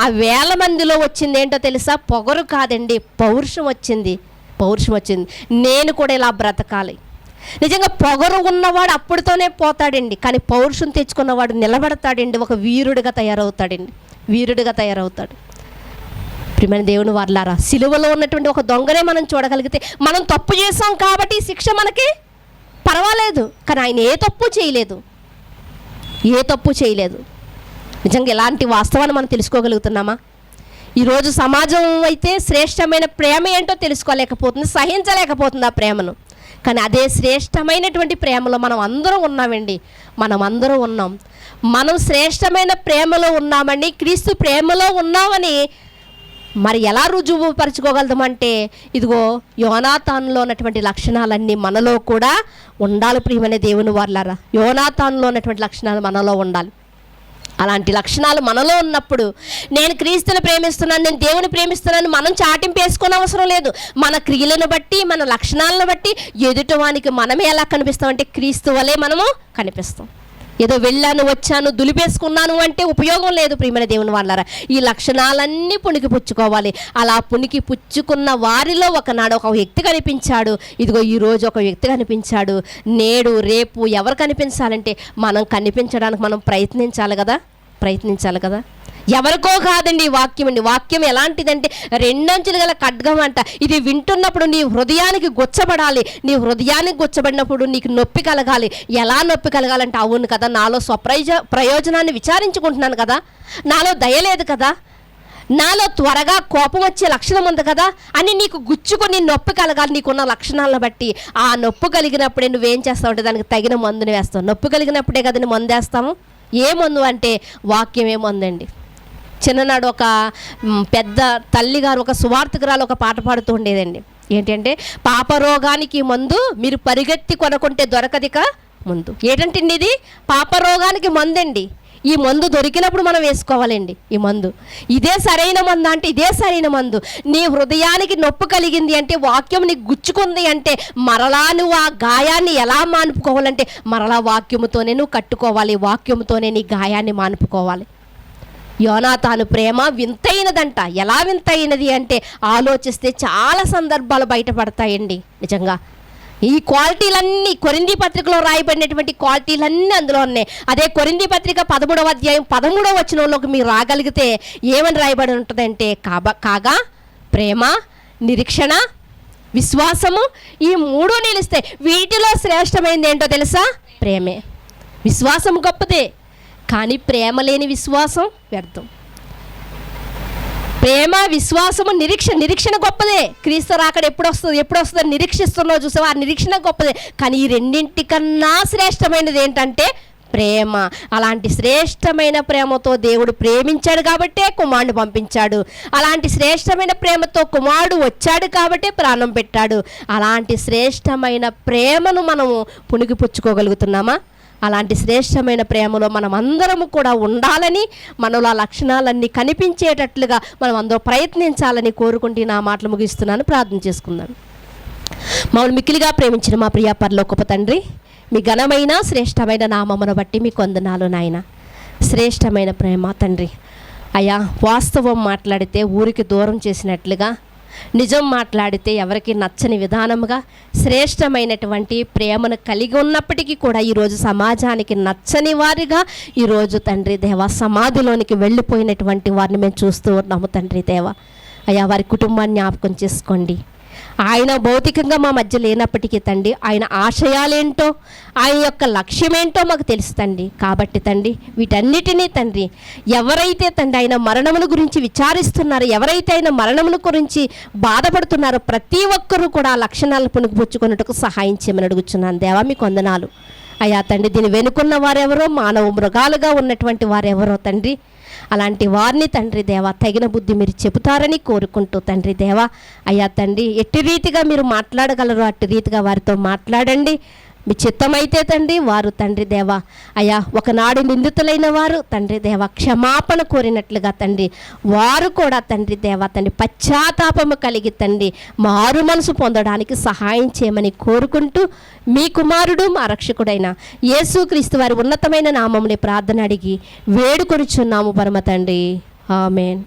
ఆ 1000 మందిలో వచ్చింది ఏంటో తెలుసా? పొగరు కాదండి, పౌరుషం వచ్చింది. పౌరుషం వచ్చింది. నేను కూడా ఇలా బ్రతకాలి. నిజంగా పొగరు ఉన్నవాడు అప్పుడుతోనే పోతాడండి, కానీ పౌరుషం తెచ్చుకున్నవాడు నిలబడతాడండి, ఒక వీరుడిగా తయారవుతాడండి, వీరుడిగా తయారవుతాడు. ప్రియమైన దేవుని వారలారా, సిలువలో ఉన్నటువంటి ఒక దొంగనే మనం చూడగలిగితే, మనం తప్పు చేసాం కాబట్టి శిక్ష మనకి పర్వాలేదు, కానీ ఆయన ఏ తప్పు చేయలేదు, ఏ తప్పు చేయలేదు. నిజంగా ఇలాంటి వాస్తవాన్ని మనం తెలుసుకోగలుగుతున్నామా? ఈరోజు సమాజం అయితే శ్రేష్టమైన ప్రేమ ఏంటో తెలుసుకోలేకపోతుంది, సహించలేకపోతుంది ఆ ప్రేమను. కానీ అదే శ్రేష్టమైనటువంటి ప్రేమలో మనం అందరం ఉన్నామండి, మనం అందరం ఉన్నాం. మనం శ్రేష్టమైన ప్రేమలో ఉన్నామండి, క్రీస్తు ప్రేమలో ఉన్నామని మరి ఎలా రుజువుపరచుకోగలుగుతామంటే, ఇదిగో యోనాతానులో ఉన్నటువంటి లక్షణాలన్నీ మనలో కూడా ఉండాలి. ప్రియమైన దేవుని వారలారా, యోనాతానులో ఉన్నటువంటి లక్షణాలు మనలో ఉండాలి. అలాంటి లక్షణాలు మనలో ఉన్నప్పుడు నేను క్రీస్తుని ప్రేమిస్తున్నాను, నేను దేవుని ప్రేమిస్తున్నాను మనం చాటింపు వేసుకునే అవసరం లేదు. మన క్రియలను బట్టి, మన లక్షణాలను బట్టి ఎదుటివానికి మనమే ఎలా కనిపిస్తామంటే క్రీస్తు వలె మనము కనిపిస్తాం. ఏదో వెళ్ళాను వచ్చాను దులిపేసుకున్నాను అంటే ఉపయోగం లేదు. ప్రియమైన దేవుని వాళ్ళారా, ఈ లక్షణాలన్నీ పుణికి పుచ్చుకోవాలి. అలా పుణికి పుచ్చుకున్న వారిలో ఒకనాడు ఒక వ్యక్తి కనిపించాడు. ఇదిగో ఈరోజు ఒక వ్యక్తి కనిపించాడు. నేడు రేపు ఎవరు కనిపించాలంటే మనం కనిపించడానికి మనం ప్రయత్నించాలి కదా. ఎవరికో కాదండి వాక్యం అండి. వాక్యం ఎలాంటిదంటే 2 అంచులు గల ఖడ్గం అంట. ఇది వింటున్నప్పుడు నీ హృదయానికి గుచ్చబడాలి. నీ హృదయానికి గుచ్చబడినప్పుడు నీకు నొప్పి కలగాలి. ఎలా నొప్పి కలగాలంటే, అవును కదా, నాలో ప్రయోజనాన్ని విచారించుకుంటున్నాను కదా, నాలో దయ లేదు కదా, నాలో త్వరగా కోపం వచ్చే లక్షణం ఉంది కదా అని నీకు గుచ్చుకొని నొప్పి కలగాలి. నీకున్న లక్షణాలను బట్టి ఆ నొప్పి కలిగినప్పుడే నువ్వేం చేస్తావు అంటే దానికి తగిన మందుని వేస్తావు. నొప్పి కలిగినప్పుడే కదండి మందు వేస్తాము. ఏ మందు అంటే వాక్యమే మందండి. చిన్ననాడు ఒక పెద్ద తల్లిగారు, ఒక సువార్తికురాలు ఒక పాట పాడుతూ ఉండేదండి. ఏంటంటే, పాపరోగానికి మందు మీరు పరిగెత్తి కొనుక్కుంటే దొరకదిక ముందు. ఏంటంటే ఇది పాపరోగానికి మందండి. ఈ మందు దొరికినప్పుడు మనం వేసుకోవాలండి. ఈ మందు ఇదే సరైన మందు అంటే ఇదే సరైన మందు. నీ హృదయానికి నొప్పి కలిగింది అంటే, వాక్యం నీకు గుచ్చుకుంది అంటే, మరలా నువ్వు ఆ గాయాన్ని ఎలా మానుపుకోవాలంటే మరలా వాక్యముతోనే నువ్వు కట్టుకోవాలి, వాక్యముతోనే నీ గాయాన్ని మానుపుకోవాలి. యోనాతాను ప్రేమ వింతైనదంట. ఎలా వింతైనది అంటే ఆలోచిస్తే చాలా సందర్భాలు బయటపడతాయండి. నిజంగా ఈ క్వాలిటీలన్నీ కొరింథీ పత్రికలో రాయబడినటువంటి క్వాలిటీలన్నీ అందులో ఉన్నాయి. అదే కొరింథీ పత్రిక 13వ అధ్యాయం 13వ వచనంలోకి మీరు రాగలిగితే ఏమని రాయబడి ఉంటుందంటే, కాగా ప్రేమ, నిరీక్షణ, విశ్వాసము, ఈ 3 నిలిస్తే వీటిలో శ్రేష్టమైనది ఏంటో తెలుసా? ప్రేమే. విశ్వాసం గొప్పదే, కానీ ప్రేమ లేని విశ్వాసం వ్యర్థం. ప్రేమ, విశ్వాసము, నిరీక్షణ గొప్పదే. క్రీస్తు రాకడ ఎప్పుడు వస్తుందో నిరీక్షిస్తున్నావు చూసావా, ఆ నిరీక్షణ గొప్పదే. కానీ ఈ రెండింటికన్నా శ్రేష్టమైనది ఏంటంటే ప్రేమ. అలాంటి శ్రేష్టమైన ప్రేమతో దేవుడు ప్రేమించాడు కాబట్టే కుమారుడు పంపించాడు. అలాంటి శ్రేష్టమైన ప్రేమతో కుమారుడు వచ్చాడు కాబట్టే ప్రాణం పెట్టాడు. అలాంటి శ్రేష్టమైన ప్రేమను మనము పుణికిపుచ్చుకోగలుగుతున్నామా? అలాంటి శ్రేష్టమైన ప్రేమలో మనం అందరము కూడా ఉండాలని, మనలో ఆ లక్షణాలన్నీ కనిపించేటట్లుగా మనం అందరూ ప్రయత్నించాలని కోరుకుంటూ నా మాటలు ముగిస్తున్నాను. ప్రార్థన చేసుకుందాం. మమ్మల్ని మిక్కిలిగా ప్రేమించిన మా ప్రియ పరలోకపు తండ్రి, మీ ఘనమైన శ్రేష్టమైన నామమును బట్టి మీకు వందనాలు నాయన. శ్రేష్టమైన ప్రేమ తండ్రి అయ్యా, వాస్తవం మాట్లాడితే ఊరికి దూరం చేసినట్లుగా, నిజం మాట్లాడితే ఎవరికి నచ్చని విధానముగా శ్రేష్టమైనటువంటి ప్రేమను కలిగి ఉన్నప్పటికీ కూడా ఈరోజు సమాజానికి నచ్చని వారిగా ఈరోజు తండ్రి దేవ సమాధిలోనికి వెళ్ళిపోయినటువంటి వారిని మేము చూస్తూ ఉన్నాము తండ్రి దేవ. అయ్యా, వారి కుటుంబాన్ని జ్ఞాపకం చేసుకోండి. ఆయన భౌతికంగా మా మధ్య లేనప్పటికీ తండ్రి, ఆయన ఆశయాలేంటో, ఆయన యొక్క లక్ష్యమేంటో మాకు తెలుసు తండ్రి. కాబట్టి తండ్రి, వీటన్నిటినీ తండ్రి, ఎవరైతే తండ్రి ఆయన మరణమును గురించి విచారిస్తున్నారో, ఎవరైతే ఆయన మరణమును గురించి బాధపడుతున్నారో, ప్రతి ఒక్కరూ కూడా ఆ లక్షణాలను పుణుకుపుచ్చుకున్నట్టుకు సహాయం చేయమని అడుగుచున్నాను. దేవా మీకు వందనాలు అయ్యా తండ్రి. దీని వెనుకున్న వారెవరో, మానవ మృగాలుగా ఉన్నటువంటి వారెవరో తండ్రి, అలాంటి వారిని తండ్రి దేవా తగిన బుద్ధి మీరు చెబుతారని కోరుకుంటూ తండ్రి దేవా అయ్యా తండ్రి, ఎట్టి రీతిగా మీరు మాట్లాడగలరో అట్టి రీతిగా వారితో మాట్లాడండి. మీ చిత్తమైతే తండ్రి, వారు తండ్రి దేవా అయ్యా ఒకనాడు నిందితులైన వారు తండ్రి దేవా క్షమాపణ కోరినట్లుగా తండ్రి, వారు కూడా తండ్రి దేవా తండ్రి పశ్చాత్తాపము కలిగి తండ్రి మారు మనసు పొందడానికి సహాయం చేయమని కోరుకుంటూ, మీ కుమారుడు మా రక్షకుడైన యేసుక్రీస్తు వారి ఉన్నతమైన నామముని ప్రార్థన అడిగి వేడుకొనుచున్నాము పరమ తండ్రి. ఆమేన్.